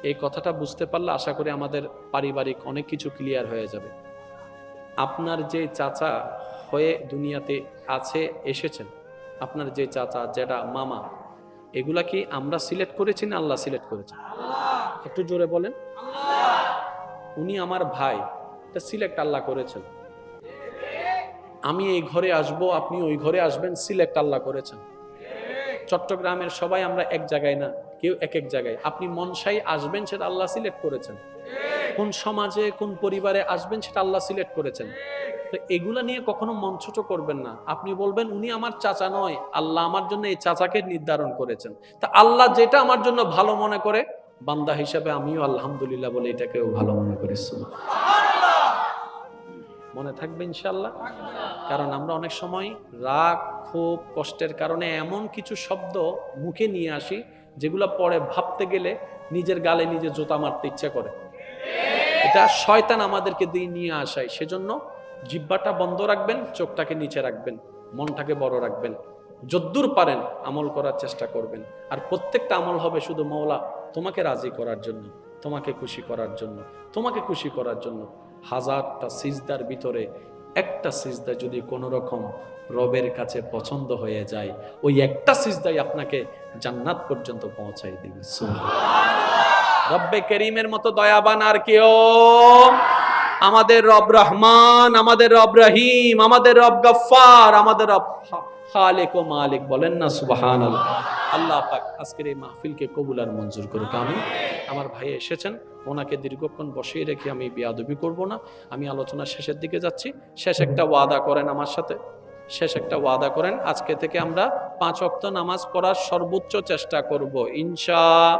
এই কথাটা বুঝতে পারলে আশা করি আমাদের পারিবারিক অনেক কিছু ক্লিয়ার হয়ে যাবে। আপনার যে চাচা হয়ে দুনিয়াতে আছে এসেছেন, আপনার যে চাচা, জেঠা, মামা, এগুলা কি আমরা সিলেক্ট করেছি না আল্লাহ সিলেক্ট করেছেন? একটু জোরে বলেন। উনি আমার ভাই, এটা সিলেক্ট আল্লাহ করেছেন। আমি এই ঘরে আসব, আপনি ওই ঘরে আসবেন, সিলেক্ট আল্লাহ করেছেন। চট্টগ্রামের সবাই আমরা এক জায়গায় না, কেউ এক এক জায়গায়। আপনি মনসাই আসবেন সেটা আল্লাহ সিলেক্ট করেছেন। কোন সমাজে কোন পরিবারে আসবেন সেটা আল্লাহ সিলেক্ট করেছেন। তো এগুলা নিয়ে কখনো মন ছোট করবেন না। আপনি বলবেন উনি আমার চাচা নয়, আল্লাহ আমার জন্য এই চাচাকে নির্ধারণ করেছেন। তা আল্লাহ যেটা আমার জন্য ভালো মনে করে, বান্দা হিসেবে আমিও আলহামদুলিল্লাহ বলে এটাকেও ভালো মনে করি। মনে থাকবে ইনশাআল্লাহ। কারণ আমরা অনেক সময় রাগ, ক্ষোভ, কষ্টের কারণে এমন কিছু শব্দ মুখে নিয়ে আসি যেগুলো পরে ভাবতে গেলে নিজের গালে নিজে জোতা মারতে ইচ্ছা করে। এটা শয়তান আমাদেরকে দিয়ে নিয়ে আসায়। সেজন্য জিহ্বাটা বন্ধ রাখবেন, চোখটাকে নিচে রাখবেন, মনটাকে বড় রাখবেন, যদ্দূর পারেন আমল করার চেষ্টা করবেন। আর প্রত্যেকটা আমল হবে শুধু মওলা তোমাকে রাজি করার জন্য, তোমাকে খুশি করার জন্য, তোমাকে খুশি করার জন্য। হাজারটা সিজদার ভিতরে একটা সিজদা যদি কোনো রকম রবের কাছে পছন্দ হয়ে যায়, ওই একটা সিজদাই আপনাকে জান্নাত পর্যন্ত পৌঁছাই দিবে। রব্বে করিমের মতো দয়াবান আর কেউ? আমাদের রব রহমান, আমাদের রব রহিম, আমাদের রব গফফার, আমাদের রব খালেক ও মালিক। বলেন না সুবহানাল্লাহ। আল্লাহ পাক আজকের এই মাহফিলকে কবুল আর মঞ্জুর করুক, আমিন। আমার ভাই এসেছেন, ওনাকে দীর্ঘক্ষণ বসিয়ে রেখে আমি বেয়াদবি করব না। আমি আলোচনার শেষের দিকে যাচ্ছি। শেষ একটা ওয়াদা করেন আমার সাথে, শেষ একটা ওয়াদা করেন। আজকে থেকে আমরা 5 ওয়াক্ত নামাজ পড়ার সর্বোচ্চ চেষ্টা করব, ইনশাআল্লাহ।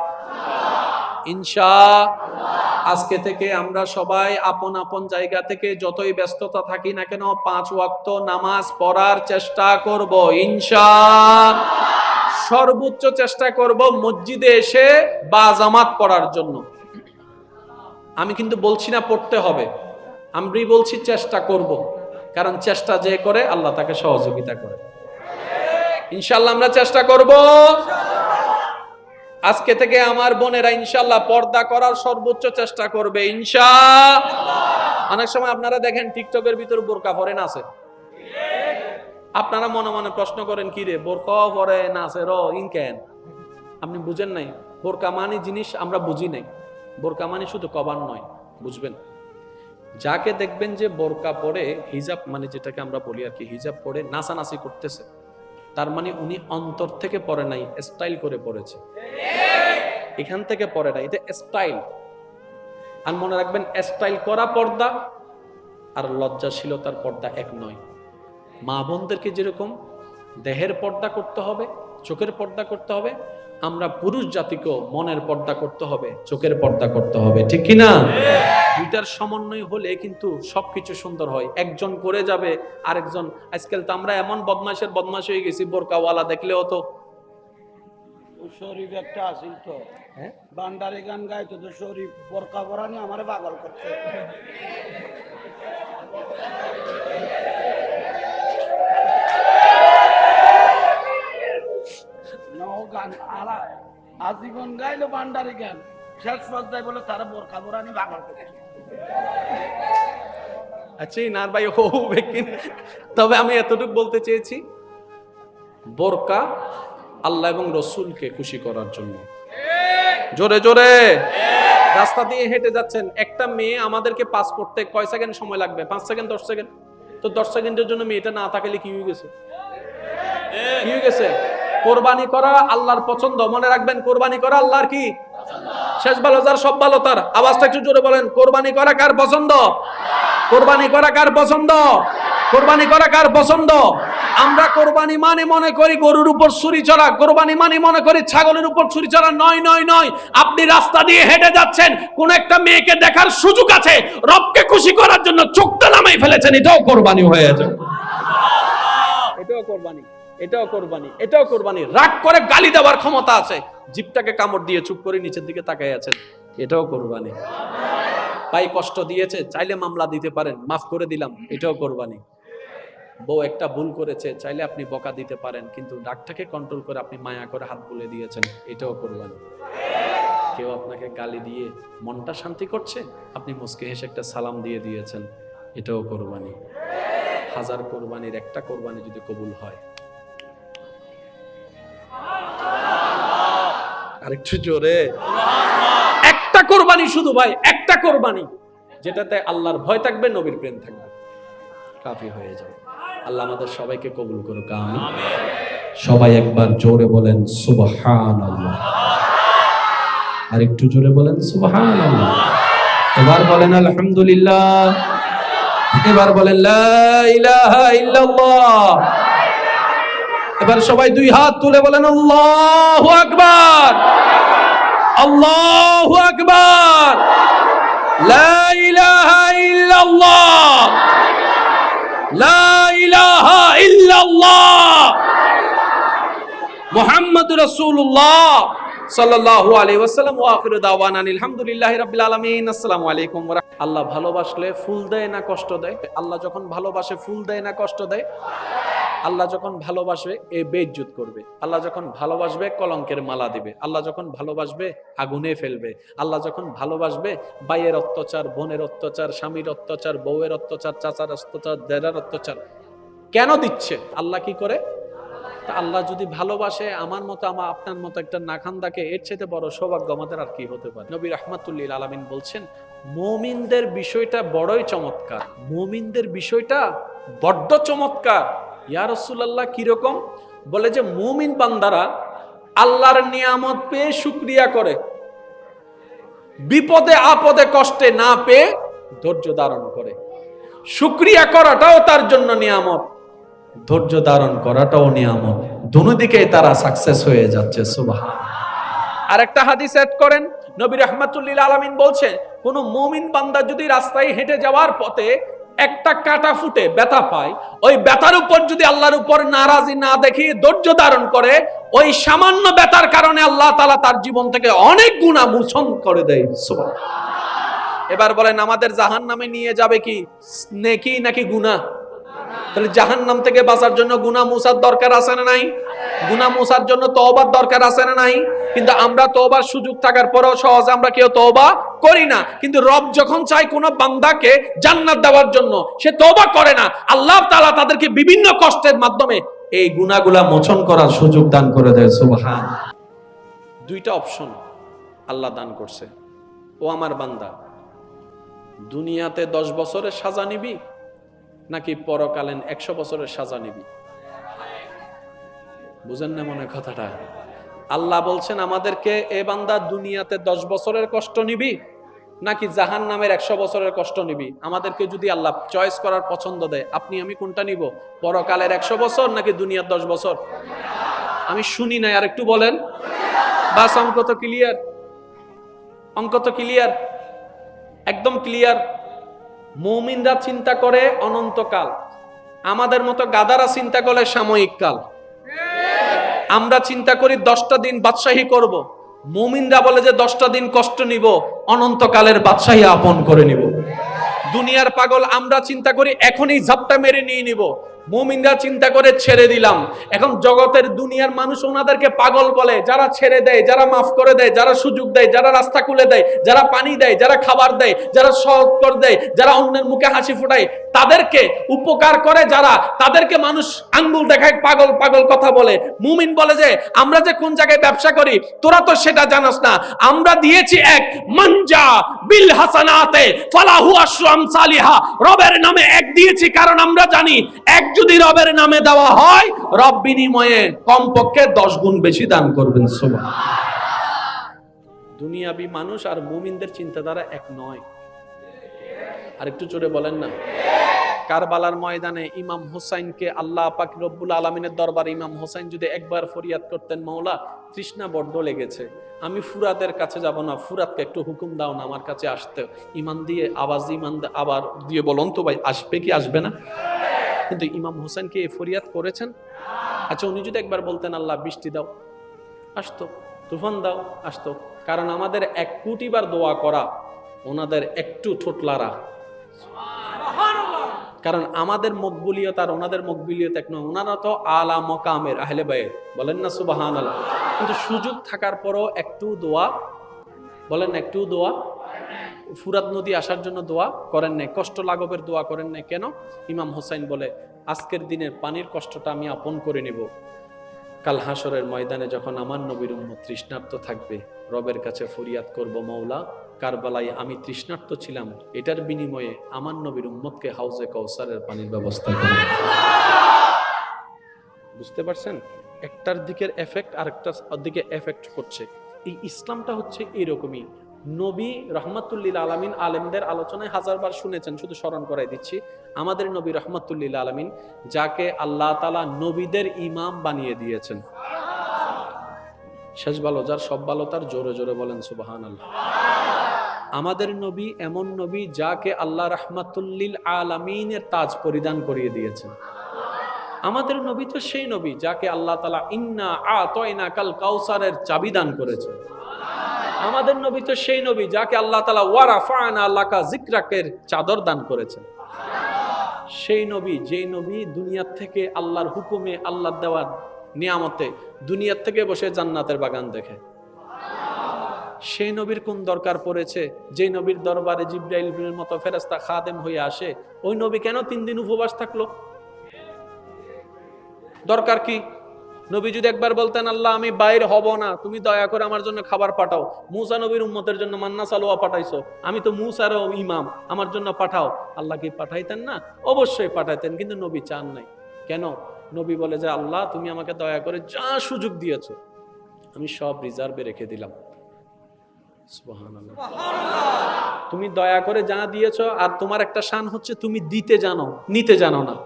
আজকে থেকে আমরা সবাই আপন আপন জায়গা থেকে যতই ব্যস্ততা থাকি না কেন 5 ওয়াক্ত নামাজ পড়ার চেষ্টা করব, ইনশাআল্লাহ। সর্বোচ্চ চেষ্টা করব মসজিদে এসে বাজামাত পড়ার জন্য। আমি কিন্তু বলছি না পড়তে হবে, আমি বলছি চেষ্টা করব, কারণ চেষ্টা যে করে আল্লাহ তাকে সহযোগিতা করে। ইনশাআল্লাহ আমরা চেষ্টা করব। আজকে থেকে আমার বোনেরা ইনশাআল্লাহ পর্দা করার সর্বোচ্চ চেষ্টা করবে, ইনশাআল্লাহ। অনেক সময় আপনারা দেখেন টিকটকের ভিতর বোরকা পরে নাচে। আপনারা মনে মনে প্রশ্ন করেন, কি রে বোরকা পরে নাচে র ইনকেন? আপনি বুঝেন নাই, বোরকা মানে জিনিস আমরা বুঝি নাই। বোরকা মানে শুধু কভার নয়, বুঝবেন। যাকে দেখবেন যে বোরকা পরে, হিজাব মানে যেটাকে আমরা বলি আর কি, হিজাব পরে নাচানাচি করতেছে, তার মানে উনি অন্তর থেকে পড়ে নাই, স্টাইল করে পড়েছে। এখান থেকে পড়ে নাই, এটা স্টাইল। আর মনে রাখবেন, স্টাইল করা পর্দা আর লজ্জাশীলতার পর্দা এক নয়। মা বোনদেরকে যেরকম দেহের পর্দা করতে হবে, চোখের পর্দা করতে হবে, আমরা পুরুষ জাতিকেও মনের পর্দা করতে হবে, চোখের পর্দা করতে হবে, ঠিক কি না? দুইটার সমন্বয় হলে কিন্তু সবকিছু সুন্দর হয়। একজন করে যাবে, আরেকজন। আজকাল তো আমরা এমন বদমাশ হয়ে গেছি, বোরকাওয়ালা দেখলেও তো শরীফ একটা আসিল তো, বান্ডারি গান গাইতো তো, শরীফ বোরকা পরানি আমারে পাগল করছে। গান আজীবন গাইলো বান্ডারি গান, শেষ পর্যায়ে বলে তারা বোরকা পরানি পাগল করছে। আচ্ছা না ভাই, তবে আমি এতটুকু বলতে চেয়েছি, বোরকা আল্লাহ এবং রসুলকে খুশি করার জন্য। জোরে জোরে রাস্তা দিয়ে হেঁটে যাচ্ছেন, একটা মেয়ে আমাদেরকে পাস করতে কয় সেকেন্ড সময় লাগবে? 5 সেকেন্ড, 10 সেকেন্ড। তো 10 সেকেন্ডের জন্য মেয়েটা না থাকলে কি হয়ে গেছে? কি হয়ে গেছে? কোরবানি করা আল্লাহর পছন্দ, মনে রাখবেন। কোরবানি করা আল্লাহর কি? শেষ ভালো যার সব ভালো তার। আওয়াজটা একটু জোরে বলেন, কোরবানি করা কার পছন্দ? কোরবানি করা কার পছন্দ? কোরবানি করা কার পছন্দ? আমরা কোরবানি মানে মনে করি গরুর উপর ছুরি চড়া, কোরবানি মানে মনে করি ছাগলের উপর ছুরি চড়া। নয় নয় নয়। আপনি রাস্তা দিয়ে হেঁটে যাচ্ছেন, কোন একটা মেয়েকে দেখার সুযোগ আছে, রবকে খুশি করার জন্য চোখটা নামাই ফেলেছেন, এটাও কোরবানি হয়ে যাবে। এটাও কোরবানি, এটাও কোরবানি, এটাও কোরবানি। রাগ করে গালি দেওয়ার ক্ষমতা আছে, জিভটাকে কামড় দিয়ে চুপ করে নিচের দিকে তাকায় আছেন, এটাও কোরবানি। ভাই কষ্ট দিয়েছে, চাইলে মামলা দিতে পারেন, মাফ করে দিলাম, এটাও কোরবানি। বউ একটা ভুল করেছে, চাইলে আপনি বকা দিতে পারেন, কিন্তু রাগটাকে কন্ট্রোল করে আপনি মায়া করে হাত বুলে দিয়েছেন, এটাও কোরবানি। কেউ আপনাকে গালি দিয়ে মনটা শান্তি করছে, আপনি মুচকি হেসে একটা সালাম দিয়ে দিয়েছেন, এটাও কোরবানি। 1000 কোরবানির একটা কোরবানি যদি কবুল হয়, আরেকটু জোরে, একটা কোরবানি শুধু ভাই, একটা কোরবানি, যেটাতে আল্লাহর ভয় থাকবে, নবীর প্রেম থাকবে, কাফি হয়ে যাবে। আল্লাহ আমাদের সবাইকে কবুল করুক, আমিন। সবাই একবার জোরে বলেন সুবহানাল্লাহ, আর একটু জোরে বলেন সুবহানাল্লাহ। এবার বলেন আলহামদুলিল্লাহ, এবার বলেন লা ইলাহা ইল্লাল্লাহ। এবার সবাই 2 হাত তুলে বলেন আল্লাহু আকবার, আল্লাহু আকবার, লা ইলাহা ইল্লাল্লাহ, লা ইলাহা ইল্লাল্লাহ, মুহাম্মাদুর রাসূলুল্লাহ সাল্লাল্লাহু আলাইহি ওয়াসাল্লাম। ওয়া আখিরু দাওয়ানা আলহামদুলিল্লাহি রাব্বিল আলামিন। আসসালামু আলাইকুম ওয়া রাহমাতুল্লাহ। আল্লাহ ভালোবাসলে ফুল দেয় না কষ্ট দেয়? আল্লাহ যখন ভালোবাসে ফুল দেয় না কষ্ট দেয়? আল্লাহ যখন ভালোবাসবে এ বেইজ্জত করবে, আল্লাহ যখন ভালোবাসবে কলঙ্কের মালা দিবে, আল্লাহ যখন ভালোবাসবে আগুনে ফেলবে, আল্লাহ যখন ভালোবাসবে ভাইয়ের অত্যাচার, বোনের অত্যাচার, স্বামীর অত্যাচার, বউয়ের অত্যাচার, চাচার অত্যাচার, দেরার অত্যাচার কেন দিচ্ছে? আল্লাহ কি করে? তা আল্লাহ যদি ভালোবাসে আমার মতো আপনার মতো একটা নাখান্দাকে, এর চেয়ে বড় সৌভাগ্য আমাদের আর কি হতে পারে? নবী রাহমাতুল্লিল আলামিন বলছেন মুমিনদের বিষয়টা বড়ই চমৎকার, মুমিনদের বিষয়টা বড্ড চমৎকার। ইয়া রাসূলুল্লাহ কিরকম? বলে যে মুমিন বান্দারা আল্লাহর নিয়ামত পেয়ে শুকরিয়া করে, বিপদে আপদে কষ্টে না পেয়ে ধৈর্য ধারণ করে। শুকরিয়া করাটাও তার জন্য নিয়ামত, ধৈর্য ধারণ করাটাও নিয়ামত, দুনো দিকেই তারা সাকসেস হয়ে যাচ্ছে। সুবহান। আরেকটা হাদিস এড করেন, নবী রাহমাতুল্লিল আলামিন বলছেন কোন মুমিন বান্দা যদি রাস্তায় হেঁটে যাওয়ার পথে একটা কাটা ফুটে ব্যথা পায়, ওই ব্যথার উপর যদি আল্লাহর উপর নারাজি না দেখিয়ে ধৈর্য ধারণ করে, ওই সামান্য ব্যথার কারণে আল্লাহ তাআলা তার জীবন থেকে অনেক গুনাহ মোচন করে দেয়। সুবহান। এবার বলেন আমাদের জাহান্নামে নিয়ে যাবে কি নেকি নাকি গুনাহ? তাহলে জাহান্নাম থেকে বাঁচার জন্য গুনাহ মুছার দরকার আছে না নাই? গুনাহ মুছার জন্য তওবার দরকার আছে না নাই? কিন্তু আমরা তওবার সুযোগ থাকার পরেও সহজে আমরা কেউ তওবা করি না। কিন্তু রব যখন চায় কোন বান্দাকে জান্নাত দেওয়ার জন্য, সে তওবা করে না। আল্লাহ তাআলা তাদেরকে বিভিন্ন কষ্টের মাধ্যমে এই গুনাহগুলা মোচন করার সুযোগ দান করে দেয়। সুবহান। দুইটা অপশন আল্লাহ দান করছে। ও আমার বান্দা, দুনিয়াতে 10 বছরের সাজা নিবি নাকি পরকালীন 100 বছরের সাজা নিবি? বুঝেন না মনে কথাটা? আল্লাহ বলছেন আমাদেরকে, এ বান্দা দুনিয়াতে 10 বছরের কষ্ট নিবি নাকি জাহান্নামের 100 বছরের কষ্ট নিবি? আমাদেরকে যদি আল্লাহ চয়েস করার পছন্দ দেয়, আপনি আমি কোনটা নিব? পরকালের 100 বছর নাকি দুনিয়ার 10 বছর? আমি শুনি নাই, আর একটু বলেন। বাস অঙ্ক তো ক্লিয়ার, অঙ্ক তো ক্লিয়ার, একদম ক্লিয়ার। মুমিনরা চিন্তা করে অনন্তকাল, আমাদের মতো গাদারা চিন্তা করে সাময়িক কাল। আমরা চিন্তা করি 10টা দিন বাদশাহী করব, মুমিনরা বলে যে 10টা দিন কষ্ট নিব, অনন্তকালের বাদশাহী আপন করে নিব। দুনিয়ার পাগল আমরা চিন্তা করি এখনই ঝাপটা মেরে নিয়ে নিব, মুমিনরা চিন্তা করে ছেড়ে দিলাম। এখন জগতের দুনিয়ার মানুষ ওনাদেরকে পাগল বলে, যারা ছেড়ে দেয়, যারা মাফ করে দেয়, যারা সুযোগ দেয়, যারা রাস্তা খুলে দেয়, যারা পানি দেয়, যারা খাবার দেয়, যারা সহজ করে দেয়, যারা অন্যের মুখে হাসি ফোটায়, তাদেরকে উপকার করে যারা, তাদেরকে মানুষ আঙ্গুল দেখায়, পাগল পাগল কথা বলে। মুমিন বলে যে আমরা যে কোন জায়গায় ব্যবসা করি তোরা তো সেটা জানাস না, আমরা দিয়েছি এক মানজা বিল হাসানাতে ফালাহু আশরু আমসালিহা, রবের নামে এক দিয়েছি, কারণ আমরা জানি এক যদি রবের নামে দেওয়া হয়, রব বিনিময়ে কমপক্ষে 10 গুণ বেশি দান করবেন। সুবহানাল্লাহ। দুনিয়াবি মানুষ আর মুমিনদের চিন্তাধারা এক নয়। আর একটু জোরে বলেন না। কারবালার ময়দানে ইমাম হুসাইনকে আল্লাহ পাক রব্বুল আলামিনের দরবারে ইমাম হুসাইন যদি একবার ফরিয়াদ করতেন, মাওলা তৃষ্ণা বড্ড লেগেছে, আমি ফুরাতের কাছে যাব না, ফুরাতকে একটু হুকুম দাও না আমার কাছে আসতে, ইমান দিয়ে আওয়াজ, ইমান আবার দিয়ে বলুন তো ভাই, আসবে কি আসবে না? কিন্তু ইমাম হুসাইন কি এই ফরিয়াদ করেছেন? আচ্ছা উনি যদি একবার বলতেন আল্লাহ বৃষ্টি দাও, আসতো, তুফান দাও, আসতো। কারণ আমাদের 1 কোটিবার দোয়া করা, ওনাদের একটু ঠোঁটলারা। কারণ আমাদের মকবুলিয়ত আর ওনাদের মকবুলিয়ত এক নয়। ওনারা তো আলা মকামের আহলে বাইত, বলেন না সুবহানাল্লাহ। কিন্তু সুযোগ থাকার পরও একটু দোয়া, বলেন একটু দোয়া, ফুরাত নদী আসার জন্য দোয়া করেন নাই, কষ্ট লাঘবের দোয়া করেন নাই। কেন? ইমাম হোসাইন বলে আজকের দিনের পানির কষ্টটা আমি আপন করে নিব, কাল হাসরের ময়দানে যখন আমার নবীর উম্মত তৃষ্ণার্ত থাকবে, রবের কাছে ফরিয়াদ করব, মাওলা কারবালায় আমি তৃষ্ণার্ত ছিলাম, এটার বিনিময়ে আমার নবীর উম্মতকে হাউজে কাউসারের পানির ব্যবস্থা করব। বুঝতে পারছেন? একটার দিকের এফেক্ট আরেকটার দিকে এফেক্ট করছে। এই ইসলামটা হচ্ছে এরকমই। নবী রহমাতুল্লিল আলামিন, আলেমদের আলোচনায় 1000বার শুনেছেন, শুধু স্মরণ করাই দিচ্ছি। আমাদের নবী রহমাতুল্লিল আলামিন, যাকে আল্লাহ তাআলা নবীদের ইমাম বানিয়ে দিয়েছেন, শেষ ভালো যার, সব ভালো তার, জোরে জোরে বলেন সুবহানাল্লাহ। আমাদের নবী এমন নবী যাকে আল্লাহ রহমাতুল্লিল আলামিনের তাজ পরিধান করিয়ে দিয়েছেন। আমাদের নবী তো সেই নবী যাকে আল্লাহ তাআলা ইন্না আতাইনাকাল কাউসারের চাবি দান করেছেন। আমাদের নবী তো সেই নবী যাকে আল্লাহ তাআলা ওয়া রাফা'না লাকা যিকরাকের চাদর দান করেছেন। সেই নবী, যেই নবী দুনিয়ার থেকে আল্লাহর হুকুমে, আল্লাহর দেওয়ার নিয়ামতে দুনিয়ার থেকে বসে জান্নাতের বাগান দেখে। সেই নবীর কোন দরকার পড়েছে যে নবীর দরবারে জিবরাইলের মতো ফেরেশতা খাদেম হয়ে আসে? ওই নবী কেন 3 দিন উপবাস থাকলো? দরকার কি? নবী যদি একবার বলতেন, আল্লাহ আমি বাইরে হব না, তুমি দয়া করে আমার জন্য খাবার পাঠাও। মুসা নবীর উম্মতের জন্য মান্না সালোয়া পাঠাইছো, আমি তো মুসারও ইমাম, আমার জন্য পাঠাও। আল্লাহ কি পাঠাইতেন না? অবশ্যই পাঠাইতেন, কিন্তু নবী চান নাই। কেন? নবী বলে যে আল্লাহ তুমি আমাকে দয়া করে যা সুযোগ দিয়েছো আমি সব রিজার্ভে রেখে দিলাম। সুবহানাল্লাহ। তুমি দয়া করে যা দিয়েছো, আর তোমার একটা শান হচ্ছে তুমি দিতে জানো, নিতে জানো না।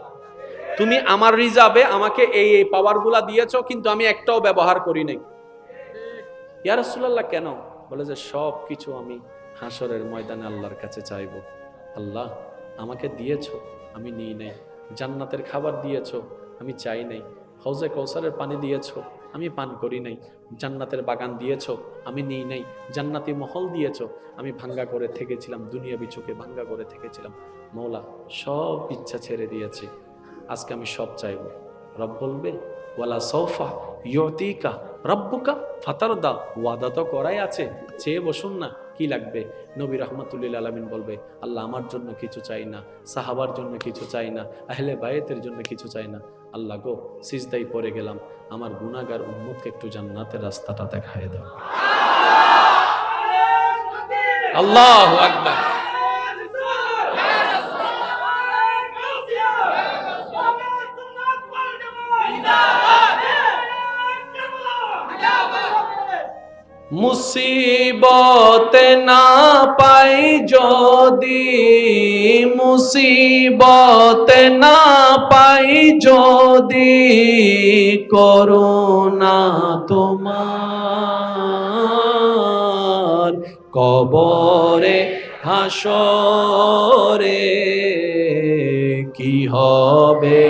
তুমি আমার রিজার্ভে আমাকে এই এই পাওয়ারগুলা দিয়েছো, কিন্তু আমি একটাও ব্যবহার করি নাই। ইয়া রাসূলুল্লাহ কেন? বলে যে সব কিছু আমি হাসরের ময়দানে আল্লাহর কাছে চাইবো। আল্লাহ আমাকে দিয়েছো, আমি নিই নাই। জান্নাতের খাবার দিয়েছো, আমি চাই নাই। হাউজে কৌসারের পানি দিয়েছো, আমি পান করি নাই। জান্নাতের বাগান দিয়েছো, আমি নিই নাই। জান্নাতি মহল দিয়েছো, আমি ভাঙ্গা করে থেকেছিলাম, দুনিয়াবি চোখে ভাঙ্গা করে থেকেছিলাম। মওলা সব ইচ্ছা ছেড়ে দিয়েছি, আজকে আমি সব চাইবো। রব বলবে ওয়ালা সৌফা ইউতিকা রব্বুকা ফাতারদা, ওয়াদা তো করাই আছে, চেয়ে বসুন না, কি লাগবে? নবী রাহমাতুল্লিল আলামিন বলবে আল্লাহ আমার জন্য কিছু চাই না, সাহাবার জন্য কিছু চাই না, আহলে বায়েতের জন্য কিছু চাই না। আল্লাহ গো সিজদায় পড়ে গেলাম, আমার গুনাহগার উম্মতকে একটু জান্নাতের রাস্তাটা দেখায় দাও। আল্লাহু আকবার। মুসিবত না পাই যদি, মুসিবত না পাই যদি, করুণা তোমার কবরে হাসরে কি হবে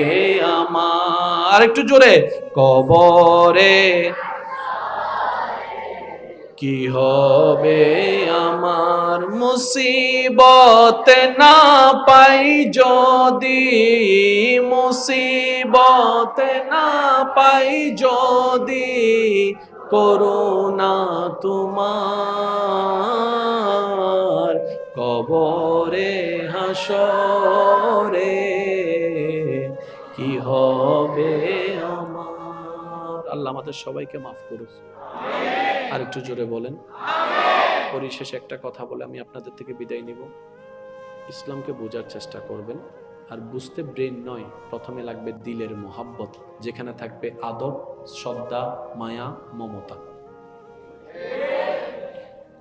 আমার? একটু জোরে, কবরে কি হবে আমার? মুসিবত না পাই যদি, মুসিবত না পাই যদি, করুণা তোমার কবরে হাসরে কি হবে আমার? আল্লাহ আমাদের সবাইকে মাফ করুন। আর একটু জোরে বলেন। পরিশেষে একটা কথা বলে আমি আপনাদের থেকে বিদায় নিব। ইসলামকে বোঝার চেষ্টা করবেন, আর বুঝতে ব্রেন নয়, প্রথমে লাগবে দিলের মোহাব্বত, যেখানে থাকবে আদব, শ্রদ্ধা, মায়া, মমতা।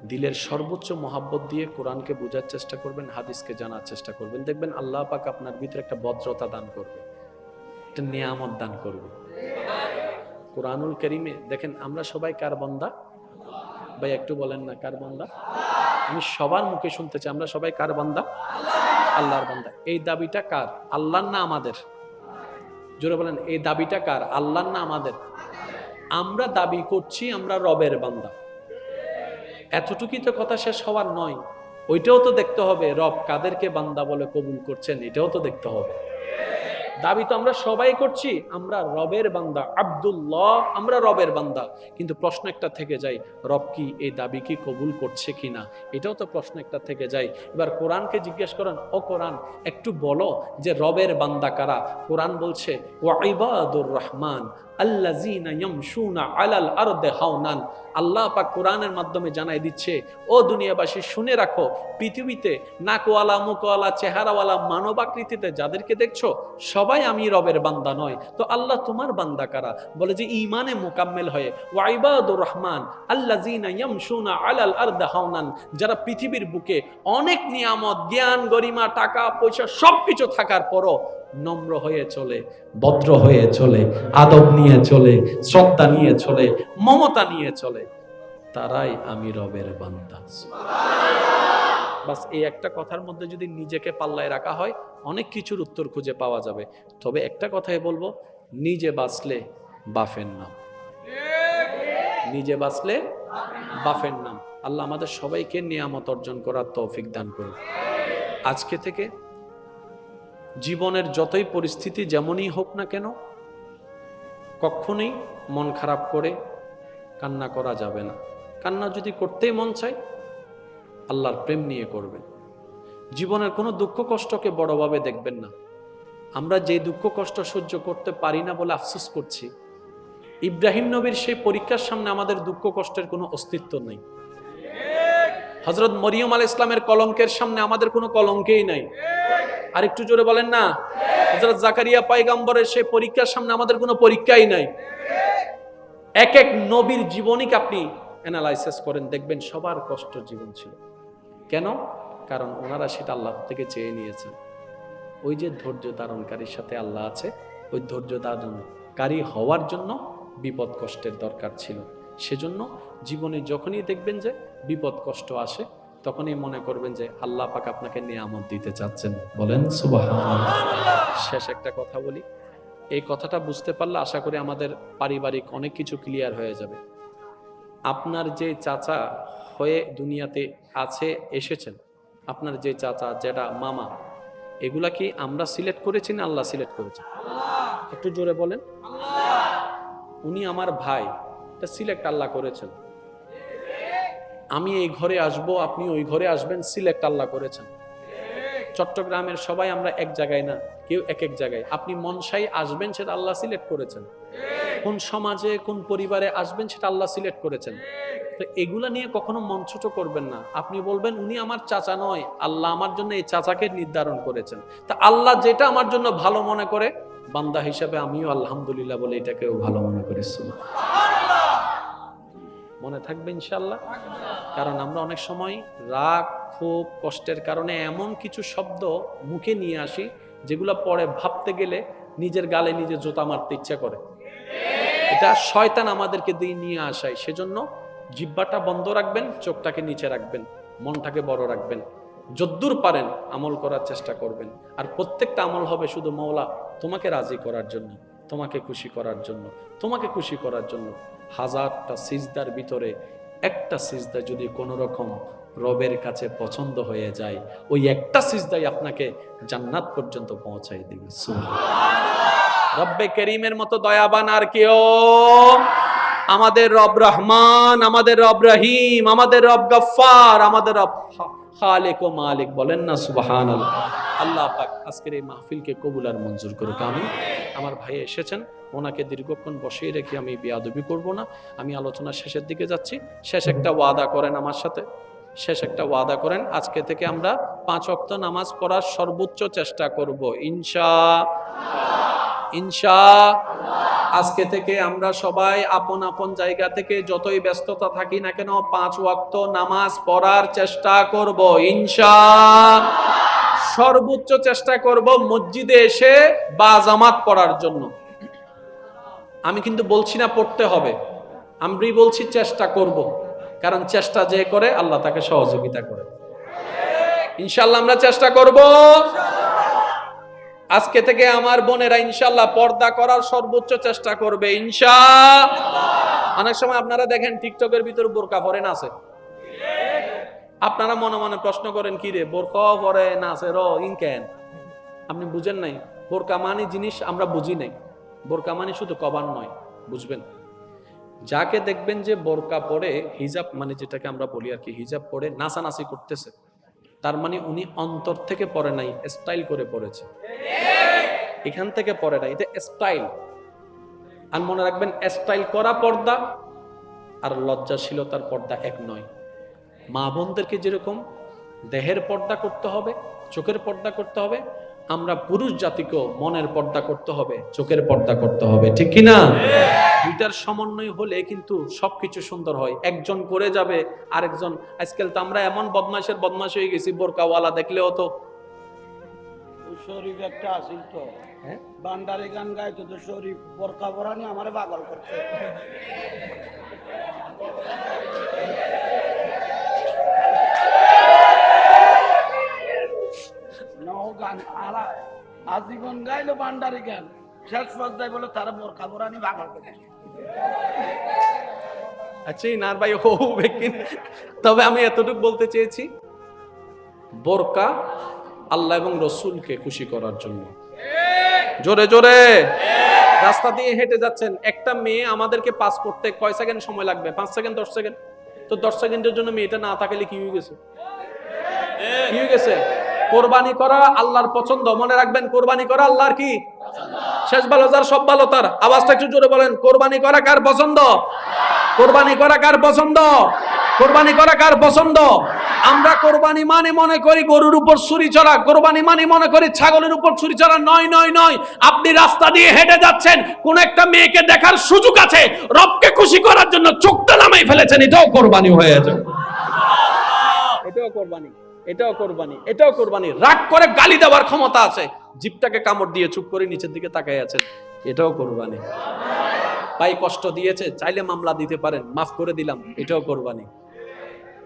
দিলের সর্বোচ্চ মোহাব্বত দিয়ে কোরআনকে বোঝার চেষ্টা করবেন, হাদিসকে জানার চেষ্টা করবেন, দেখবেন আল্লাহ পাক আপনার ভিতরে একটা ভদ্রতা দান করবে, একটা নিয়ামত দান করবে। কোরআনুল কারীমে দেখেন আমরা সবাই কার বান্দা? ভাই একটু বলেন না, কার বান্দা? আমি সবার মুখে শুনতে চাই, আমরা সবাই কার বান্দা? আল্লাহর বান্দা। এই দাবিটা কার? আল্লাহর না আমাদের? জোরে বলেন, এই দাবিটা কার? আল্লাহর না আমাদের? আমরা দাবি করছি আমরা রবের বান্দা। এতটুকুই তো কথা শেষ হওয়ার নয়, ওইটাও তো দেখতে হবে রব কাদেরকে বান্দা বলে কবুল করছেন, এটাও তো দেখতে হবে। দাবি তো আমরা সবাই করছি আমরা রবের বান্দা, আব্দুল্লাহ, আমরা রবের বান্দা, কিন্তু প্রশ্ন একটা থেকে যায়, রব কি এই দাবি কি কবুল করছে কিনা, এটাও তো প্রশ্ন একটা থেকে যায়। এবার কোরআনকে জিজ্ঞেস করেন, ও কোরআন একটু বলো যে রবের বান্দা কারা? কোরআন বলছে ওয়া ইবাদুর রহমান আল্লাযীনা ইয়ামশুনা আলাল আরদি হাওনান। আল্লাহ পাক কোরআনের মাধ্যমে জানাই দিচ্ছে, ও দুনিয়াবাসী শুনে রাখো, পৃথিবীতে নাকওয়ালা, মুখওয়ালা, চেহারাওয়ালা, মানবাকৃতিতে যাদেরকে দেখছো সবাই আমি রবের বান্দা নয়। তো আল্লাহ তোমার বান্দা কারা? বলে যে ঈমানে মুকাম্মেল হয়ে, ওয়া ইবাদুর রহমান আল্লাযীনা ইয়ামশুনা আলাল আরদি হাওনান, যারা পৃথিবীর বুকে অনেক নিয়ামত, জ্ঞান, গরিমা, টাকা পয়সা সবকিছু থাকার পরও নম্র হয়ে চলে, ভদ্র হয়ে চলে, আদব নিয়ে চলে, শ্রদ্ধা নিয়ে চলে, মমতা নিয়ে চলে, তারাই আমি রবের বান্দা। বাস এই একটা কথার মধ্যে যদি নিজেকে পাল্লায় রাখা হয় অনেক কিছুর উত্তর খুঁজে পাওয়া যাবে। তবে একটা কথাই বলবো, নিজে বাঁচলে বাফের নাম, নিজে বাঁচলে বাফের নাম। আল্লাহ আমাদের সবাইকে নিয়ামত অর্জন করার তৌফিক দান করুন। আজকে থেকে জীবনের যতই পরিস্থিতি যেমনই হোক না কেন, কখনোই মন খারাপ করে কান্না করা যাবে না। কান্না যদি করতেই মন চায়, আল্লাহর প্রেম নিয়ে করবেন। জীবনের কোনো দুঃখ কষ্টকে বড়ভাবে দেখবেন না। আমরা যে দুঃখ কষ্ট সহ্য করতে পারি না বলে আফসোস করছি, ইব্রাহিম নবীর সেই পরীক্ষার সামনে আমাদের দুঃখ কষ্টের কোনো অস্তিত্ব নেই। হযরত মরিয়ম আলাইহিস সালামের কলঙ্কের সামনে আমাদের কোনো কলঙ্কই নাই। আর একটু জোরে বলেন না। হযরত জাকারিয়া পয়গম্বরের সেই পরীক্ষার সামনে আমাদের কোনো পরীক্ষাই নাই। এক এক নবীর জীবনীকে আপনি অ্যানালাইসিস করেন, দেখবেন সবার কষ্ট জীবন ছিল। কেন? কারণ ওনারা সেটা আল্লাহ থেকে চেয়ে নিয়েছেন। ওই যে ধৈর্য ধারণকারীর সাথে আল্লাহ আছে, ওই ধৈর্য ধারণকারী হওয়ার জন্য বিপদ কষ্টের দরকার ছিল। সেজন্য জীবনে যখনই দেখবেন যে বিপদ কষ্ট আসে, তখনই মনে করবেন যে আল্লাহ পাক আপনাকে নিয়ামত দিতে চাচ্ছেন। বলেন সুবহানাল্লাহ। শেষ একটা কথা বলি, এই কথাটা বুঝতে পারলে আশা করি আমাদের পারিবারিক অনেক কিছু ক্লিয়ার হয়ে যাবে। আপনার যে চাচা হয়ে দুনিয়াতে আছে এসেছেন, আপনার যে চাচা, যেটা মামা, এগুলা কি আমরা সিলেক্ট করেছি না আল্লাহ সিলেক্ট করেছেন? একটু জোরে বলেন। উনি আমার ভাই, এটা সিলেক্ট আল্লাহ করেছেন। আমি এই ঘরে আসব, আপনি ওই ঘরে আসবেন, সিলেক্ট আল্লাহ করেছেন। চট্টগ্রামের সবাই আমরা এক জায়গায় না, কেউ এক এক জায়গায়। আপনি মনসাই আসবেন, সেটা আল্লাহ সিলেক্ট করেছেন। কোন সমাজে কোন পরিবারে আসবেন সেটা আল্লাহ সিলেক্ট করেছেন। তো এগুলা নিয়ে কখনো মন ছোট করবেন না। আপনি বলবেন উনি আমার চাচা নয়, আল্লাহ আমার জন্য এই চাচাকে নির্ধারণ করেছেন। তা আল্লাহ যেটা আমার জন্য ভালো মনে করে, বান্দা হিসাবে আমিও আলহামদুলিল্লাহ বলে এটাকেও ভালো মনে করি। মনে থাকবে ইনশাআল্লাহ। কারণ আমরা অনেক সময় রাগ, ক্ষোভ, কষ্টের কারণে এমন কিছু শব্দ মুখে নিয়ে আসি যেগুলো পরে ভাবতে গেলে নিজের গালে নিজে জোতা মারতে ইচ্ছা করে। এটা শয়তান আমাদেরকে দিয়ে নিয়ে আসায়। সেজন্য জিহ্বাটা বন্ধ রাখবেন, চোখটাকে নিচে রাখবেন, মনটাকে বড় রাখবেন। যদ্দূর পারেন আমল করার চেষ্টা করবেন। আর প্রত্যেকটা আমল হবে শুধু মওলা তোমাকে রাজি করার জন্য, তোমাকে খুশি করার জন্য, তোমাকে খুশি করার জন্য। হাজারটা সিজদার ভিতরে একটা সিজদা যদি কোনো রকম রবের কাছে পছন্দ হয়ে যায়, ওই একটা সিজদাই আপনাকে জান্নাত পর্যন্ত পৌঁছাই দিবে। সুবহানাল্লাহ। রব্বে করিমের মতো দয়াবান আর কেউ? আমাদের রব রহমান, আমাদের রব রহিম, আমাদের রব গফফার, আমাদের রব খালিক ও মালিক। বলেন না সুবহানাল্লাহ। আল্লাহ পাক আজকের এই মাহফিলকে কবুল আর মঞ্জুর করুক। আমিন। আমার ভাই এসেছেন, ওনাকে দীর্ঘক্ষণ বসিয়ে রেখে আমি বেয়াদবি করব না। আমি আলোচনার শেষের দিকে যাচ্ছি। শেষ একটা ওয়াদা করেন আমার সাথে, শেষ একটা ওয়াদা করেন। আজকে থেকে আমরা 5 ওয়াক্ত নামাজ পড়ার সর্বোচ্চ চেষ্টা করব ইনশাআল্লাহ। আজকে থেকে আমরা সবাই আপন আপন জায়গা থেকে যতই ব্যস্ততা থাকি না কেন 5 ওয়াক্ত নামাজ পড়ার চেষ্টা করব ইনশাআল্লাহ। সর্বোচ্চ চেষ্টা করব মসজিদে এসে বা জামাত পড়ার জন্য। আমি কিন্তু বলছি না পড়তে হবে, আমি বলছি চেষ্টা করব। কারণ চেষ্টা যে করে আল্লাহ তাকে সহযোগিতা করে। ইনশাআল্লাহ আমরা চেষ্টা করব। আজকে থেকে আমার বোনেরা ইনশাআল্লাহ পর্দা করার সর্বোচ্চ চেষ্টা করবে ইনশাআল্লাহ। অনেক সময় আপনারা দেখেন টিকটকের ভিতর বোরকা পরে নাচে। আপনারা মনে মনে প্রশ্ন করেন, কি রে বোরকা পরে নাচে র ইনকেন? আপনি বুঝেন নাই। বোরকা মানে জিনিস আমরা বুঝি নাই। বোরকা মানে শুধু কভার নয়, বুঝবেন। যাকে দেখবেন যে বোরকা পরে, হিজাব মানে যেটাকে আমরা বলি আর কি, হিজাব পরে নাচানাচি করতেছে, তার মানে উনি অন্তর থেকে পড়ে নাই, স্টাইল করে পড়েছে। এখান থেকে পড়ে নাই, এটা স্টাইল। আর মনে রাখবেন, স্টাইল করা পর্দা আর লজ্জাশীলতার পর্দা এক নয়। মা বোনদেরকে যেরকম দেহের পর্দা করতে হবে, চোখের পর্দা করতে হবে, আমরা পুরুষ জাতিকেও মনের পর্দা করতে হবে, চোখের পর্দা করতে হবে। ঠিক কিনা? দুইটার সমন্বয় হলে কিন্তু সবকিছু সুন্দর হয়। একজন করে যাবে আরেকজন। আজকাল তো আমরা এমন বদমাশ হয়ে গেছি, বোরকাওয়ালা দেখলেও তো শরীফ একটা আসিল তো, বান্ডারি গান গাইতো তো, শরীফ বোরকা পরানি আমারে পাগল করছে। গান আজীবন গাইলো বান্ডারি গান, শেষ পর্যায়ে বলে তারা বোরকা পরানি পাগল করছে। আচ্ছা নার ভাই তবে আমি এতটুকু বলতে চেয়েছি, বোরকা আল্লাহ এবং রসুলকে খুশি করার জন্য। জোরে জোরে রাস্তা দিয়ে হেঁটে যাচ্ছেন, একটা মেয়ে আমাদেরকে পাস করতে কয় সেকেন্ড সময় লাগবে? 5 সেকেন্ড, 10 সেকেন্ড। তো 10 সেকেন্ডের জন্য মেয়েটা না থাকলে কি হয়ে গেছে? কি হয়ে গেছে? কোরবানি করা আল্লাহর পছন্দ, মনে রাখবেন। কোরবানি করা আল্লাহর কি? শেষ ভালো যার, সব ভালো তার। আওয়াজটা একটু জোরে বলেন, কোরবানি করা কার পছন্দ? কোরবানি করা কার পছন্দ? কোরবানি করা কার পছন্দ? আমরা কোরবানি মানে মনে করি গরুর উপর ছুরি চড়া, কোরবানি মানে মনে করি ছাগলের উপর ছুরি চড়া। নয় নয় নয়। আপনি রাস্তা দিয়ে হেঁটে যাচ্ছেন, কোন একটা মেয়েকে দেখার সুযোগ আছে, রবকে খুশি করার জন্য চোখটা নামাই ফেলেছেন, এটাও কোরবানি হয়ে যায়। এটাও কোরবানি, এটাও কোরবানি, এটাও কোরবানি। রাগ করে গালি দেওয়ার ক্ষমতা আছে, জিভটাকে কামড় দিয়ে চুপ করে নিচের দিকে তাকায় আছেন, এটাও কোরবানি। ভাই কষ্ট দিয়েছে, চাইলে মামলা দিতে পারেন, মাফ করে দিলাম, এটাও কোরবানি।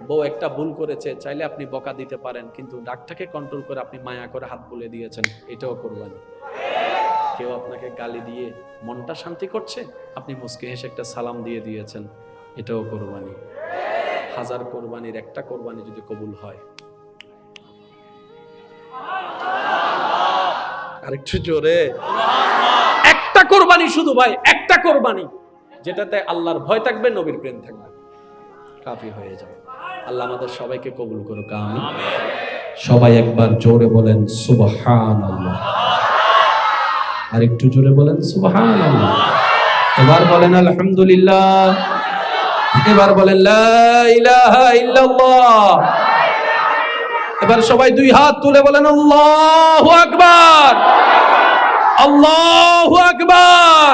বউ একটা ভুল করেছে, চাইলে আপনি বকা দিতে পারেন, কিন্তু রাগটাকে কন্ট্রোল করে আপনি মায়া করে হাত বলে দিয়েছেন, এটাও কোরবানি। কেউ আপনাকে গালি দিয়ে মনটা শান্তি করছে, আপনি মুচকি হেসে একটা সালাম দিয়ে দিয়েছেন, এটাও কোরবানি। হাজার কোরবানির একটা কোরবানি যদি কবুল হয়, আরেকটু জোরে, একটা কোরবানি শুধু ভাই, একটা কোরবানি যেটাতে আল্লাহর ভয় থাকবে, নবীর প্রেম থাকবে, কাফি হয়ে যাবে। আল্লাহ আমাদের সবাইকে কবুল করুক, আমিন। সবাই একবার জোরে বলেন সুবহানাল্লাহ, আর একটু জোরে বলেন সুবহানাল্লাহ। এবার বলেন আলহামদুলিল্লাহ, এবার বলেন লা ইলাহা ইল্লাল্লাহ। এবার সবাই দুই হাত তুলে বলেন আল্লাহু আকবার, আল্লাহু আকবার,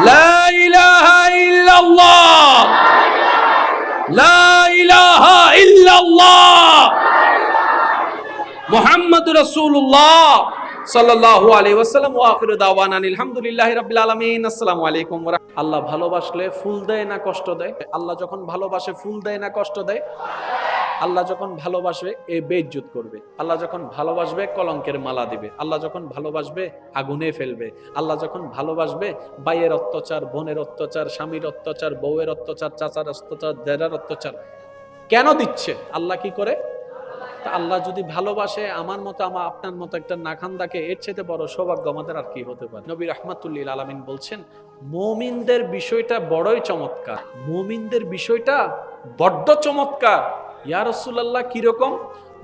লা ইলাহা ইল্লাল্লাহ, লা ইলাহা ইল্লাল্লাহ, মুহাম্মাদুর রাসূলুল্লাহ সাল্লাল্লাহু আলাইহি ওয়াসাল্লাম। ওয়া আখিরু দাওয়ানা আলহামদুলিল্লাহি রাব্বিল আলামিন। আসসালামু আলাইকুম। আল্লাহ ভালোবাসলে ফুল দেয় না কষ্ট দেয়? আল্লাহ যখন ভালোবাসে ফুল দেয় না কষ্ট দেয়? আল্লাহ যখন ভালোবাসবে এ বেইজ্জত করবে, আল্লাহ যখন ভালোবাসবে কলঙ্কের মালা দিবে, আল্লাহ যখন ভালোবাসবে আগুনে ফেলবে, আল্লাহ যখন ভালোবাসবে ভাইয়ের অত্যাচার, বোনের অত্যাচার, স্বামীর অত্যাচার, বউয়ের অত্যাচার, চাচার অত্যাচার, দেরার অত্যাচার কেন দিচ্ছে? আল্লাহ কি করে? তা আল্লাহ যদি ভালোবাসে আমার মতো, আপনার মতো একটা নাখান্দাকে, এর চাইতে বড় সৌভাগ্য আমাদের আর কি হতে পারে? নবী রাহমাতুল লিল আলামিন বলছেন, মুমিনদের বিষয়টা বড়ই চমৎকার, মুমিনদের বিষয়টা বড্ড চমৎকার। ইয়া রাসূলুল্লাহ কিরকম?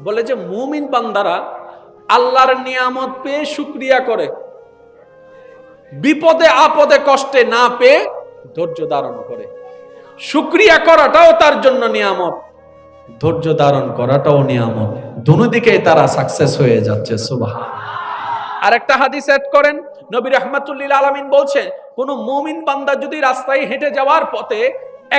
বলে যে মুমিন বান্দারা আল্লাহর নিয়ামত পেয়ে শুকরিয়া করে, বিপদে আপদে কষ্টে না পেয়ে ধৈর্য ধারণ করে। শুকরিয়া করাটাও তার জন্য নিয়ামত, ধৈর্য ধারণ করাটাও নিয়ামত, দুদিকে তারা সাকসেস হয়ে যাচ্ছে। সুবহানাল্লাহ। আরেকটা হাদিস এড করেন, নবী রাহমাতুল লিল আলামিন বলছে, কোন মুমিন বান্দা যদি রাস্তায় হেঁটে যাওয়ার পথে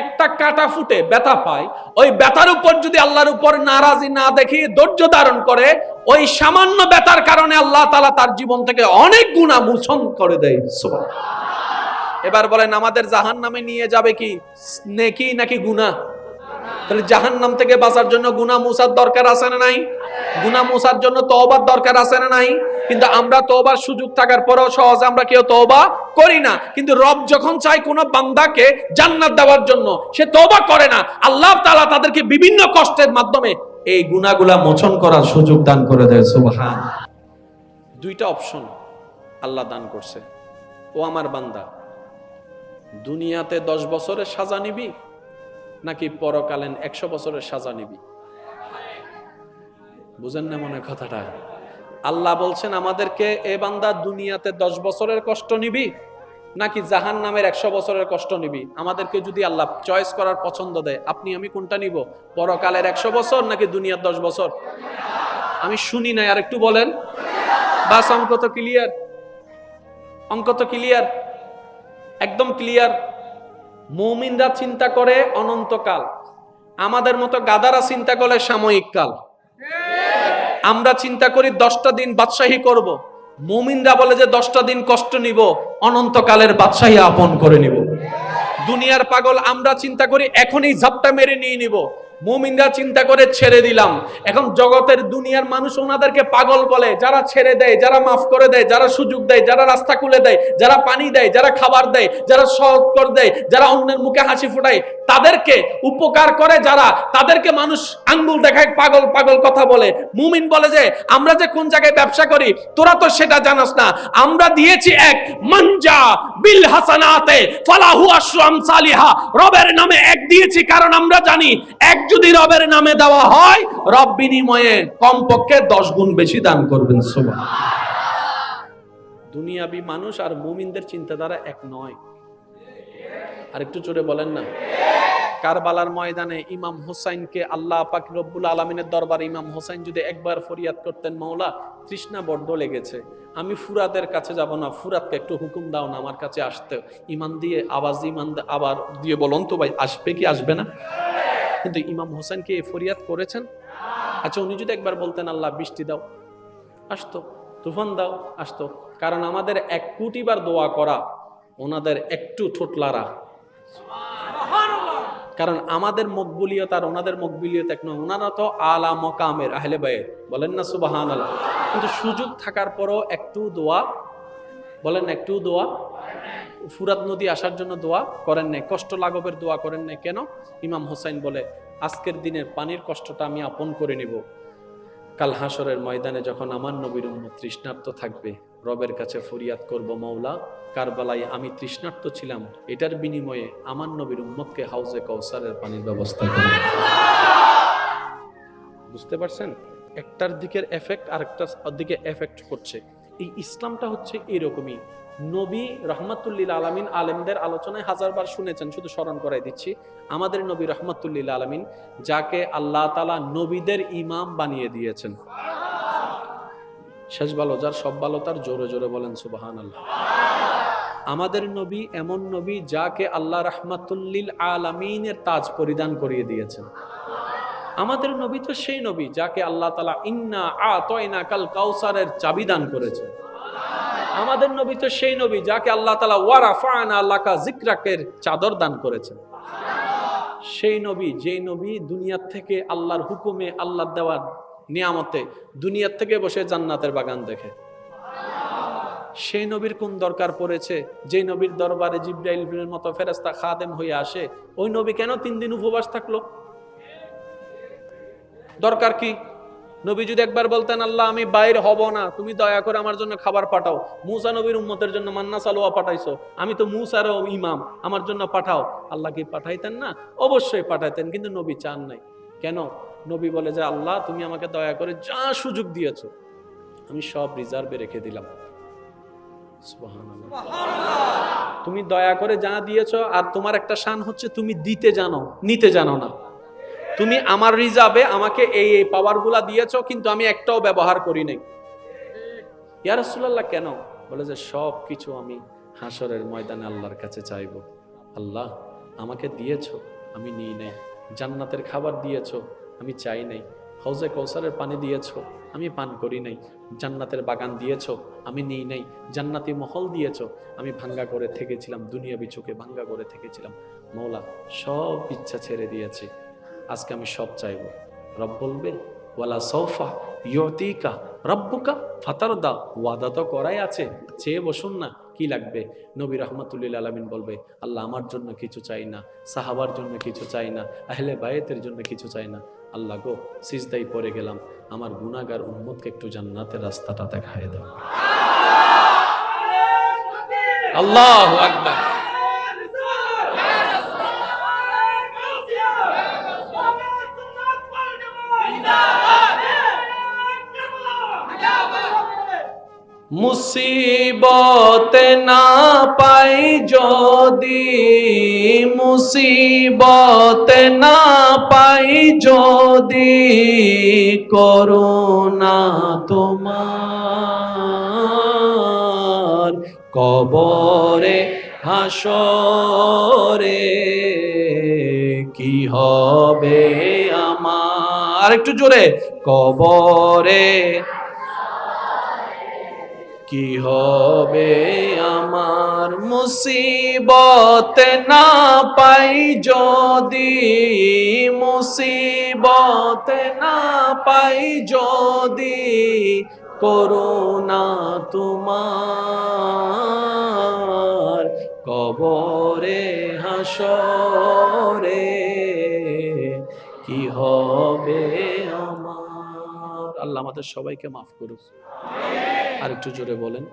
একটা কাটা ফুটে ব্যথা পায়, ওই ব্যথার উপর যদি আল্লাহর উপর নারাজি না দেখিয়ে ধৈর্য ধারণ করে, ওই সামান্য ব্যথার কারণে আল্লাহ তাআলা তার জীবন থেকে অনেক গুনাহ মোচন করে দেয়। সুবহানাল্লাহ। এবার বলেন আমাদের জাহান্নামে নিয়ে যাবে কি নেকি নাকি গুনাহ? তাহলে জাহান্নাম থেকে বাঁচার জন্য গুনাহ মুছার দরকার আছে না নাই? গুনাহ মুছার জন্য তওবার দরকার আছে না নাই? কিন্তু আমরা তওবার সুযোগ থাকার পরেও সহজে আমরা কেউ তওবা করি না। কিন্তু রব যখন চায় কোন বান্দাকে জান্নাত দেওয়ার জন্য, সে তওবা করে না। আল্লাহ তাআলা তাদেরকে বিভিন্ন কষ্টের মাধ্যমে এই গুনাহগুলা মোচন করার সুযোগ দান করে দেয়। সুবহানাল্লাহ। দুইটা অপশন আল্লাহ দান করছে। ও আমার বান্দা, দুনিয়াতে 10 বছরের সাজা নিবি নাকি পরকালীন 100 বছরের সাজা নিবি? বুঝেন না মনে কথাটা? আল্লাহ বলছেন আমাদেরকে, এ বান্দা দুনিয়াতে 10 বছরের কষ্ট নিবি নাকি জাহান্নামের 100 বছরের কষ্ট নিবি? আমাদেরকে যদি আল্লাহ চয়েস করার পছন্দ দেয়, আপনি আমি কোনটা নিব? পরকালের 100 বছর নাকি দুনিয়ার 10 বছর? আমি শুনি নাই, আর একটু বলেন। বাস অঙ্ক তো ক্লিয়ার, অঙ্ক তো ক্লিয়ার, একদম ক্লিয়ার। মুমিনরা চিন্তা করে অনন্তকাল, আমাদের মতো গাদারা চিন্তা করে সাময়িক কাল। আমরা চিন্তা করি 10টা দিন বাদশাহী করব, মুমিনরা বলে যে 10টা দিন কষ্ট নিব, অনন্তকালের বাদশাহী আপন করে নিব। দুনিয়ার পাগল আমরা চিন্তা করি এখনই ঝাপটা মেরে নিয়ে নিব, মুমিনরা চিন্তা করে ছেড়ে দিলাম। এখন জগতের দুনিয়ার মানুষ ওনাদেরকে পাগল বলে, যারা ছেড়ে দেয়, যারা মাফ করে দেয়, যারা সুযোগ দেয়, যারা রাস্তা খুলে দেয়, যারা পানি দেয়, যারা খাবার দেয়, যারা সহজ করে দেয়, যারা অন্যের মুখে হাসি ফোটায়, তাদেরকে উপকার করে যারা, তাদেরকে মানুষ আঙ্গুল দেখায়, পাগল পাগল কথা বলে। মুমিন বলে যে আমরা যে কোন জায়গায় ব্যবসা করি তোরা তো সেটা জানাস না, আমরা দিয়েছি এক মানজা বিল হাসানাতে ফালাহু আশরু আমসালিহা, রবের নামে এক দিয়েছি কারণ আমরা জানি এক যদি রবের নামে দেওয়া হয় রব বিনিময়ে কমপক্ষে 10 গুণ বেশি দান করবেন। সুবহানাল্লাহ। দুনিয়াবি মানুষ আর মুমিনদের চিন্তাধারা এক নয়। আর একটু জোরে বলেন না। কারবালার ময়দানে ইমাম হুসাইনকে আল্লাহ পাক রব্বুল আলামিনের দরবারে ইমাম হুসাইন যদি একবার ফরিয়াদ করতেন, মাওলা তৃষ্ণা বড্ড লেগেছে, আমি ফুরাতের কাছে যাব না, ফুরাতকে একটু হুকুম দাও না আমার কাছে আসতে, ইমান দিয়ে আবার দিয়ে বলুন তো ভাই আসবে কি আসবে না? কিন্তু ইমাম হুসাইন কি এই ফরিয়াদ করেছেন? আচ্ছা উনি যদি একবার বলতেন আল্লাহ বৃষ্টি দাও, আসতো, তুফান দাও, আসতো। কারণ আমাদের 1 কোটি বার দোয়া করা, ওনাদের একটু ঠোঁটলারা। কারণ আমাদের মকবুলিয়ত আর ওনাদের মকবুলিয়ত এক নয়। ওনারা তো আলা মকামের আহলে বাইত, বলেন না সুবহানাল্লাহ। কিন্তু সুযোগ থাকার পরও একটু দোয়া, বলেন একটু দোয়া, ফুরাত নদী আসার জন্য দোয়া করেন নাই, কষ্ট লাঘবের দোয়া করেন নাই। কেন? ইমাম হুসাইন বলে আজকের দিনের পানির কষ্টটা আমি আপন করে নিব, কাল হাসরের ময়দানে যখন আমার নবীর উম্মত তৃষ্ণার্ত থাকবে রবের কাছে ফরিয়াদ করব, মাওলা কারবালায় আমি তৃষ্ণার্ত ছিলাম, এটার বিনিময়ে আমার নবীর উম্মতকে হাউজে কাউসারের পানির ব্যবস্থা করব। বুঝতে পারছেন? একটার দিকের এফেক্ট আরেকটার দিকে এফেক্ট করছে। এই ইসলামটা হচ্ছে এরকমই। নবী রহমাতুল্লিল আলামিন, আলেমদের আলোচনায় 1000 বার শুনেছেন, শুধু স্মরণ করাই দিচ্ছি। আমাদের নবী রহমাতুল্লিল আলামিন, যাকে আল্লাহ তাআলা নবীদের ইমাম বানিয়ে দিয়েছেন। শেষ ভালো যার, সব ভালো তার, জোরে জোরে বলেন সুবহানাল্লাহ। আমাদের নবী এমন নবী যাকে আল্লাহ রহমাতুল্লিল আলামিনের তাজ পরিধান করিয়ে দিয়েছেন। আমাদের নবী তো সেই নবী যাকে আল্লাহ তাআলা ইন্না আতাইনাকাল কাউসারের চাবি দান করেছে। আমাদের নবী তো সেই নবী যাকে আল্লাহ তাআলা ওয়ারাফানা লাকা যিকরাকের চাদর দান করেছেন। সেই নবী, যেই নবী দুনিয়ার থেকে আল্লাহর হুকুমে, আল্লাহর দেওয়া নিয়ামতে দুনিয়ার থেকে বসে জান্নাতের বাগান দেখে। সেই নবীর কোন দরকার পড়েছে যে নবীর দরবারে জিবরাইলের মতো ফেরেশতা খাদেম হয়ে আসে? ওই নবী কেন 3 দিন উপবাস থাকলো? দরকার কি? নবী যদি একবার বলতেন আল্লাহ আমি বাইর হব না, তুমি দয়া করে আমার জন্য খাবার পাঠাও। মুসা নবীর উম্মতের জন্য মান্না সালোয়া পাঠাইছো, আমি তো মুসারও ইমাম, আমার জন্য পাঠাও। আল্লাহ কি পাঠাইতেন না? অবশ্যই পাঠাইতেন, কিন্তু নবী চান নাই। কেন? নবী বলে যে আল্লাহ তুমি আমাকে দয়া করে যা সুযোগ দিয়েছো আমি সব রিজার্ভে রেখে দিলাম। সুবহানাল্লাহ। তুমি দয়া করে যা দিয়েছো, আর তোমার একটা শান হচ্ছে তুমি দিতে জানো, নিতে জানো না। তুমি আমার রিজার্ভে আমাকে এই পাওয়ারগুলা দিয়েছো, কিন্তু আমি একটাও ব্যবহার করি নাই। ইয়া রাসূলুল্লাহ কেন? বলে যে সব কিছু আমি হাসরের ময়দানে আল্লাহর কাছে চাইবো। আল্লাহ আমাকে দিয়েছো, আমি নিই নাই। জান্নাতের খাবার দিয়েছো, আমি চাই নাই। হাউজে কাউসারের পানি দিয়েছো, আমি পান করি নাই। জান্নাতের বাগান দিয়েছো, আমি নিই নাই। জান্নাতি মহল দিয়েছো, আমি ভাঙ্গা করে থেকেছিলাম, দুনিয়াবি চোখে ভাঙ্গা করে থেকেছিলাম। মওলা সব ইচ্ছা ছেড়ে দিয়েছি, আজকে আমি সব চাইবো। রব বলবে ওয়ালা সাউফা ইউতিকা রাব্বুকা ফাতারদা, ওয়াদা তো করাই আছে, চেয়ে বসুন না, কি লাগবে? নবী রাহমাতুল্লিল আলামিন বলবে আল্লাহ আমার জন্য কিছু চাই না, সাহাবার জন্য কিছু চাই না, আহলে বায়াতের জন্য কিছু চাই না। আল্লাহ গো সিজদায় পড়ে গেলাম, আমার গুনাহগার উম্মতকে একটু জান্নাতের রাস্তাটা দেখায় দাও। আল্লাহু আকবার। মুসিবত না পাই যদি, মুসিবত না পাই যদি, করুণা তোমার কবরে হাসরে কি হবে আমার? একটু জোরে, কবরে কি হবে আমার মুসিবত না পাই যদি, মুসিবত না পাই যদি, করুণা তোমার কবরে হাসরে কি হবে আমার। আল্লাহ আমাদের সবাইকে মাফ করুক। আর একটু জোরে বলেন।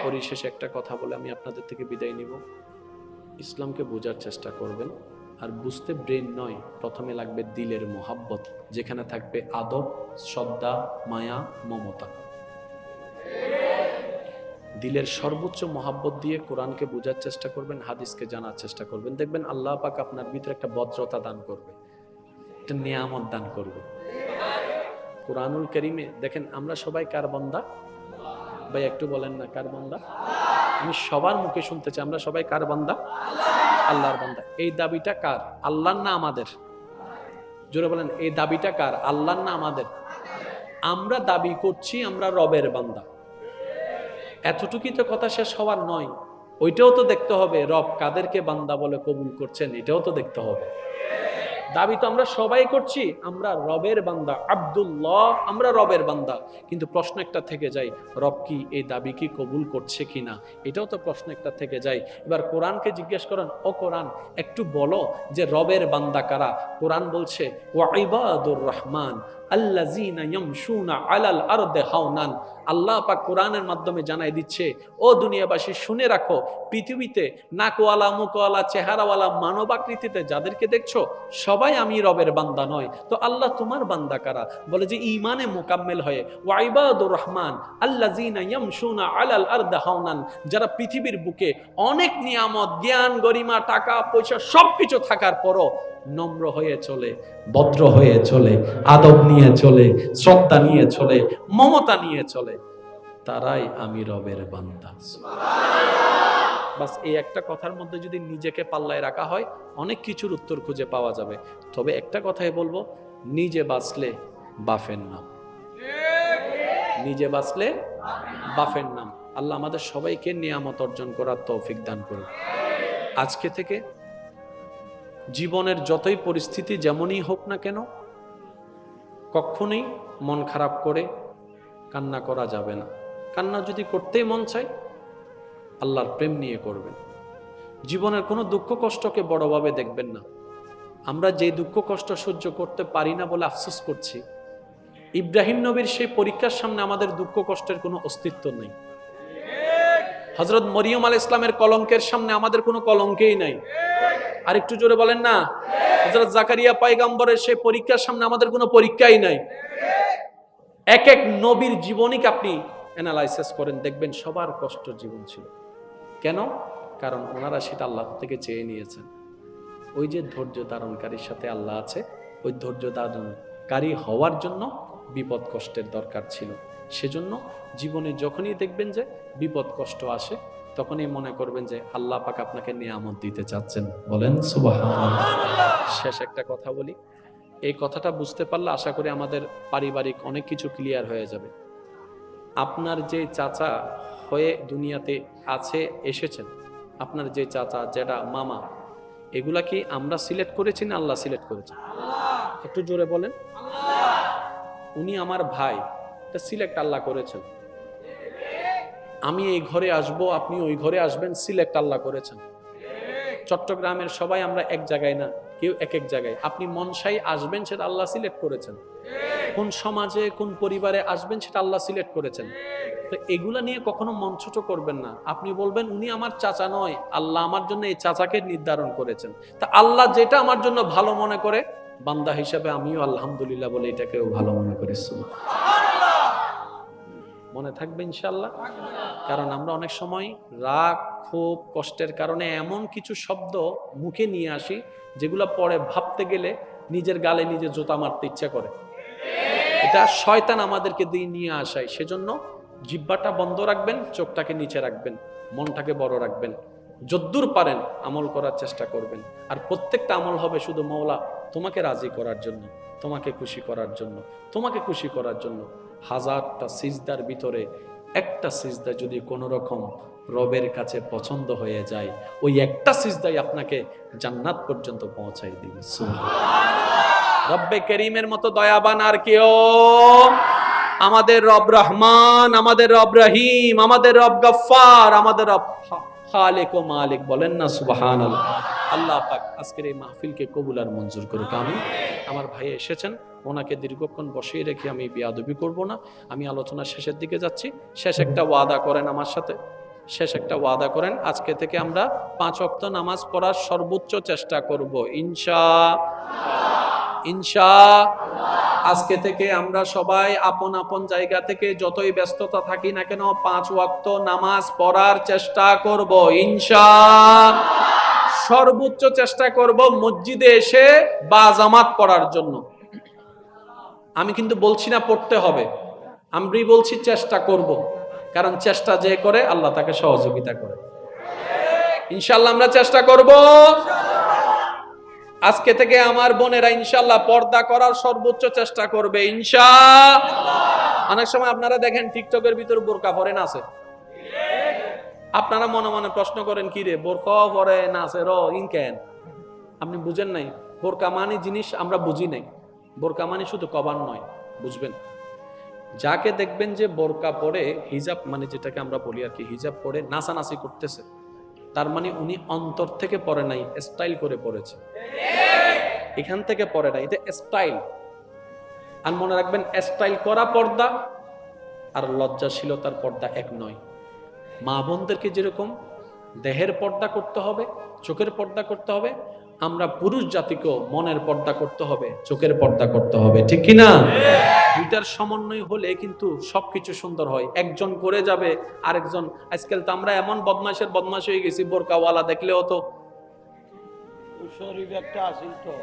পরিশেষে একটা কথা বলে আমি আপনাদের থেকে বিদায় নিব। ইসলামকে বোঝার চেষ্টা করবেন, আর বুঝতে ব্রেন নয়, প্রথমে লাগবে দিলের মোহাব্বত, যেখানে থাকবে আদব, শ্রদ্ধা, মায়া, মমতা। দিলের সর্বোচ্চ মোহাব্বত দিয়ে কোরআনকে বোঝার চেষ্টা করবেন, হাদিসকে জানার চেষ্টা করবেন, দেখবেন আল্লাহ পাক আপনার ভিতরে একটা ভদ্রতা দান করবে, একটা নিয়ামত দান করবে। কুরআনুল কারীমে দেখেন আমরা সবাই কার বান্দা? ভাই একটু বলেন না, কার বান্দা? আমি সবার মুখে শুনতে চাই, আমরা সবাই কার বান্দা? আল্লাহর বান্দা। এই দাবিটা কার? আল্লাহর না আমাদের? জোরে বলেন, এই দাবিটা কার? আল্লাহর না আমাদের? আমরা দাবি করছি আমরা রবের বান্দা। এতটুকুই তো কথা শেষ হওয়ার নয়, ওইটাও তো দেখতে হবে রব কাদেরকে বান্দা বলে কবুল করছেন, এটাও তো দেখতে হবে। দাবি তো আমরা সবাই করছি আমরা রবের বান্দা, আব্দুল্লাহ, আমরা রবের বান্দা, কিন্তু প্রশ্ন একটা থেকে যায়, রব কি এই দাবি কি কবুল করছে কিনা, এটাও তো প্রশ্ন একটা থেকে যায়। এবার কোরআনকে জিজ্ঞেস করেন, ও কোরআন একটু বলো যে রবের বান্দা কারা? কোরআন বলছে ওয়া ইবাদুর রহমান আল্লাযীনা ইয়ামশুনা আলাল আরদি হাওনান। আল্লাহ পাক কোরআনের মাধ্যমে জানাই দিচ্ছে, ও দুনিয়াবাসী শুনে রাখো, পৃথিবীতে নাকওয়ালা, মুখওয়ালা, চেহারাওয়ালা, মানবাকৃতিতে যাদেরকে দেখছো সবাই আমি রবের বান্দা নয়। তো আল্লাহ তোমার বান্দা কারা? বলে যে ঈমানে মুকাম্মেল হয়ে, ওয়া ইবাদুর রহমান আল্লাযীনা ইয়ামশুনা আলাল আরদি হাওনান, যারা পৃথিবীর বুকে অনেক নিয়ামত, জ্ঞান, গরিমা, টাকা পয়সা সবকিছু থাকার পরও নম্র হয়ে চলে, ভদ্র হয়ে চলে, আদব নিয়ে চলে, শ্রদ্ধা নিয়ে চলে, মমতা নিয়ে চলে, তারাই আমি রবের বান্দা। বাস এই একটা কথার মধ্যে যদি নিজেকে পাল্লায় রাখা হয় অনেক কিছুর উত্তর খুঁজে পাওয়া যাবে। তবে একটা কথাই বলবো, নিজে বাঁচলে বাফের নাম, নিজে বাঁচলে বাফের নাম। আল্লাহ আমাদের সবাইকে নিয়ামত অর্জন করার তৌফিক দান করুন। আজকে থেকে জীবনের যতই পরিস্থিতি যেমনই হোক না কেন, কখনোই মন খারাপ করে কান্না করা যাবে না। কান্না যদি করতেই মন চায় আল্লাহর প্রেম নিয়ে করবেন। জীবনের কোনো দুঃখ কষ্টকে বড়ভাবে দেখবেন না। আমরা যে দুঃখ কষ্ট সহ্য করতে পারি না বলে আফসোস করছি, ইব্রাহিম নবীর সেই পরীক্ষার সামনে আমাদের দুঃখ কষ্টের কোনো অস্তিত্ব নেই। হযরত মরিয়ম আলাইহিস সালামের কলঙ্কের সামনে আমাদের কোনো কলঙ্কই নাই। আর একটু জোরে বলেন না। হযরত জাকারিয়া পয়গম্বরের সেই পরীক্ষার সামনে আমাদের কোনো পরীক্ষাই নাই। এক এক নবীর জীবনীকে আপনি অ্যানালাইসিস করেন, দেখবেন সবার কষ্ট জীবন ছিল। কেন? কারণ ওনারা সেটা আল্লাহ থেকে চেয়ে নিয়েছেন। ওই যে ধৈর্য ধারণকারীর সাথে আল্লাহ আছে, ওই ধৈর্য ধারণকারী হওয়ার জন্য বিপদ কষ্টের দরকার ছিল। সেজন্য জীবনে যখনই দেখবেন যে বিপদ কষ্ট আসে তখনই মনে করবেন যে আল্লাহ পাক আপনাকে নিয়ামত দিতে চাচ্ছেন। বলেন সুবহানাল্লাহ। শেষ একটা কথা বলি, এই কথাটা বুঝতে পারলে আশা করি আমাদের পারিবারিক অনেক কিছু ক্লিয়ার হয়ে যাবে। আপনার যে চাচা হয়ে দুনিয়াতে আছে এসেছেন, আপনার যে চাচা, জেঠা, মামা, এগুলা কি আমরা সিলেক্ট করেছি না আল্লাহ সিলেক্ট করেছেন? একটু জোরে বলেন। উনি আমার ভাই, এটা সিলেক্ট আল্লাহ করেছেন। আমি এই ঘরে আসব, আপনি ওই ঘরে আসবেন, সিলেক্ট আল্লাহ করেছেন। চট্টগ্রামের সবাই আমরা এক জায়গায় না, কেউ এক এক জায়গায়। আপনি মনসাই আসবেন সেটা আল্লাহ সিলেক্ট করেছেন। কোন সমাজে কোন পরিবারে আসবেন সেটা আল্লাহ সিলেক্ট করেছেন। তো এগুলা নিয়ে কখনো মন ছোট করবেন না। আপনি বলবেন উনি আমার চাচা নয়, আল্লাহ আমার জন্য এই চাচাকে নির্ধারণ করেছেন। তা আল্লাহ যেটা আমার জন্য ভালো মনে করে, বান্দা হিসাবে আমিও আলহামদুলিল্লাহ বলে এটাকেও ভালো মনে করি। মনে থাকবে ইনশাআল্লাহ। কারণ আমরা অনেক সময় রাগ, ক্ষোভ, কষ্টের কারণে এমন কিছু শব্দ মুখে নিয়ে আসি যেগুলো পরে ভাবতে গেলে নিজের গালে নিজে জোতা মারতে ইচ্ছা করে। এটা শয়তান আমাদেরকে দিয়ে নিয়ে আসায়। সেজন্য জিহ্বাটা বন্ধ রাখবেন, চোখটাকে নিচে রাখবেন, মনটাকে বড় রাখবেন, যদ্দূর পারেন আমল করার চেষ্টা করবেন। আর প্রত্যেকটা আমল হবে শুধু মওলা তোমাকে রাজি করার জন্য, তোমাকে খুশি করার জন্য, তোমাকে খুশি করার জন্য। হাজারটা সিজদার ভিতরে একটা সিজদা যদি কোনো রকম রবের কাছে পছন্দ হয়ে যায়, ওই একটা সিজদাই আপনাকে জান্নাত পর্যন্ত পৌঁছাই দিবে। সুবহানাল্লাহ। রব্বে করিমের মতো দয়াবান আর কেউ? আমাদের রব রহমান, আমাদের রব রহিম, আমাদের রব গফফার, আমাদের রব খালিক ও মালিক। বলেন না সুবহানাল্লাহ। আল্লাহ পাক আজকের এই মাহফিলকে কবুল আর মঞ্জুর করুক, আমিন। আমার ভাই এসেছেন, ওনাকে দীর্ঘক্ষণ বসিয়ে রেখে আমি বেয়াদবি করব না। আমি আলোচনার শেষের দিকে যাচ্ছি। শেষ একটা ওয়াদা করেন আমার সাথে, শেষ একটা ওয়াদা করেন। আজকে থেকে আমরা 5 ওয়াক্ত নামাজ পড়ার সর্বোচ্চ চেষ্টা করব, ইনশাআল্লাহ। আজকে থেকে আমরা সবাই আপন আপন জায়গা থেকে যতই ব্যস্ততা থাকি না কেন 5 ওয়াক্ত নামাজ পড়ার চেষ্টা করব, ইনশাআল্লাহ। সর্বোচ্চ চেষ্টা করব মসজিদে এসে বা জামাত পড়ার জন্য। আমি কিন্তু বলছি না পড়তে হবে, আমি বলছি চেষ্টা করব, কারণ চেষ্টা যে করে আল্লাহ তাকে সহযোগিতা করে। ইনশাআল্লাহ আমরা চেষ্টা করব। আজকে থেকে আমার বোনেরা ইনশাআল্লাহ পর্দা করার সর্বোচ্চ চেষ্টা করবে, ইনশাআল্লাহ। অনেক সময় আপনারা দেখেন টিকটকের ভিতর বোরকা পরে নাচে। আপনারা মনে মনে প্রশ্ন করেন, কি রে বোরকা পরে নাচে র ইনকেন? আপনি বুঝেন নাই। বোরকা মানে জিনিস আমরা বুঝি নাই। বোরকা মানে শুধু কভার নয়, বুঝবেন। যাকে দেখবেন যে বোরকা পরে, হিজাব মানে যেটাকে আমরা বলি আর কি, হিজাব পরে নাচানাচি করতেছে, তার মানে উনি অন্তর থেকে পড়ে নাই, স্টাইল করে পড়েছে। এখান থেকে পড়ে নাই, এটা স্টাইল। আর মনে রাখবেন, স্টাইল করা পর্দা আর লজ্জাশীলতার পর্দা এক নয়। মা বোনদেরকে যেরকম দেহের পর্দা করতে হবে, চোখের পর্দা করতে হবে, আমরা পুরুষ জাতিকেও মনের পর্দা করতে হবে, চোখের পর্দা করতে হবে, ঠিক কিনা? দুইটার সমন্বয় হলে কিন্তু সবকিছু সুন্দর হয়। একজন করে যাবে, আরেকজন। আজকাল তো আমরা এমন বদমাশের বদমাশ হয়ে গেছি, বোরকাওয়ালা দেখলেও তো শরীফ একটা আসিল তো,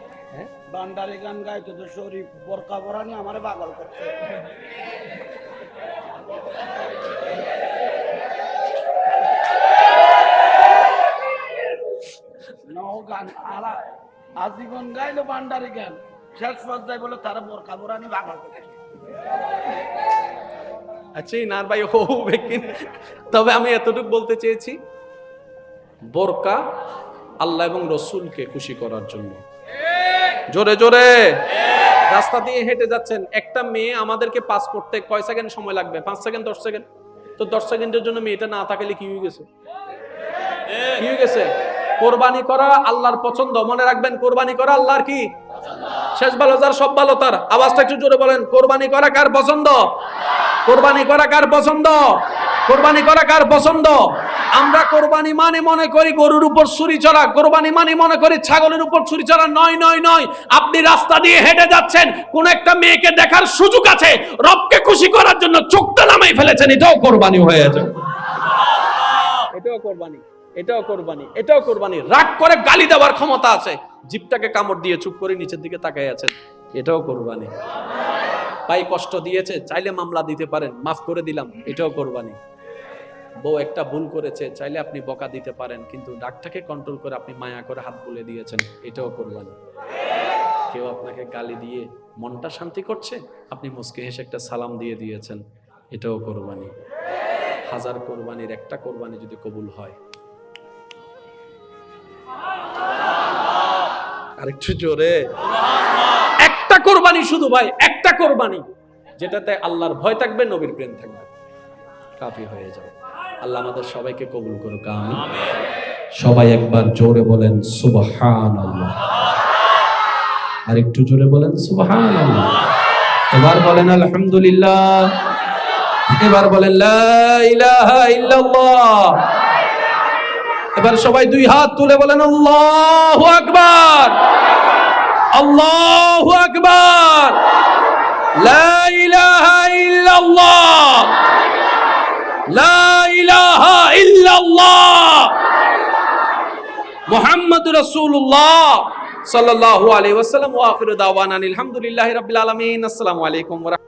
বান্ডারি গান গাইতো তো, শরীফ বোরকা পরানি আমারে পাগল করছে। গান আজীবন গাইলো বান্ডারি গান, শেষ পর্যায়ে বলে তারা বোরকা পরানি পাগল করছে। আচ্ছা নার ভাই হবে, তবে আমি এতটুকু বলতে চেয়েছি, বোরকা আল্লাহ এবং রসুলকে খুশি করার জন্য। জোরে জোরে রাস্তা দিয়ে হেঁটে যাচ্ছেন, একটা মেয়ে আমাদেরকে পাস করতে কয় সেকেন্ড সময় লাগবে? 5 সেকেন্ড, 10 সেকেন্ড। তো 10 সেকেন্ডের জন্য মেয়েটা না থাকলে কি হয়ে গেছে? কি হয়ে গেছে? কোরবানি করা আল্লাহর পছন্দ, মনে রাখবেন। কোরবানি করা আল্লাহর কি? শেষ ভালো যার, সব ভালো তার। আওয়াজটা একটু জোরে বলেন, কোরবানি করা কার পছন্দ? কোরবানি করা কার পছন্দ? কোরবানি করা কার পছন্দ? আমরা কোরবানি মানে মনে করি গরুর উপর ছুরি চড়া, কোরবানি মানে মনে করি ছাগলের উপর ছুরি চড়া। নয় নয় নয়। আপনি রাস্তা দিয়ে হেঁটে যাচ্ছেন, কোন একটা মেয়েকে দেখার সুযোগ আছে, রবকে খুশি করার জন্য চোখটা নামাই ফেলেছেন, এটাও কোরবানি হয়ে যায়। এটাও কোরবানি, এটাও কোরবানি, এটাও কোরবানি। রাগ করে গালি দেওয়ার ক্ষমতা আছে, জিভটাকে কামড় দিয়ে চুপ করে নিচের দিকে তাকায় আছেন, এটাও কোরবানি। ভাই কষ্ট দিয়েছে, চাইলে মামলা দিতে পারেন, মাফ করে দিলাম, এটাও কোরবানি। বউ একটা ভুল করেছে, চাইলে আপনি বকা দিতে পারেন, কিন্তু রাগটাকে কন্ট্রোল করে আপনি মায়া করে হাত বুলে দিয়েছেন, এটাও কোরবানি। কেউ আপনাকে গালি দিয়ে মনটা শান্তি করছে, আপনি মুচকি হেসে একটা সালাম দিয়ে দিয়েছেন, এটাও কোরবানি। 1000 কোরবানির একটা কোরবানি যদি কবুল হয়, আরেকটু জোরে, একটা কোরবানি শুধু ভাই, একটা কোরবানি, যেটাতে আল্লাহর ভয় থাকবে, নবীর প্রেম থাকবে, কাফি হয়ে যাবে। আল্লাহ আমাদের সবাইকে কবুল করুক, আমিন। সবাই একবার জোরে বলেন সুবহানাল্লাহ, আর একটু জোরে বলেন সুবহানাল্লাহ। এবার বলেন আলহামদুলিল্লাহ, এবার বলেন লা ইলাহা ইল্লাল্লাহ। এবার সবাই 2 হাত তুলে বলেন আল্লাহু আকবার, আল্লাহু আকবার, লা ইলাহা ইল্লাল্লাহ, লা ইলাহা ইল্লাল্লাহ, মুহাম্মাদুর রাসূলুল্লাহ সাল্লাল্লাহু আলাইহি ওয়াসাল্লাম। ওয়া আখিরু দাওয়ানা আলহামদুলিল্লাহি রাব্বিল আলামিন। আসসালামু আলাইকুম ওয়া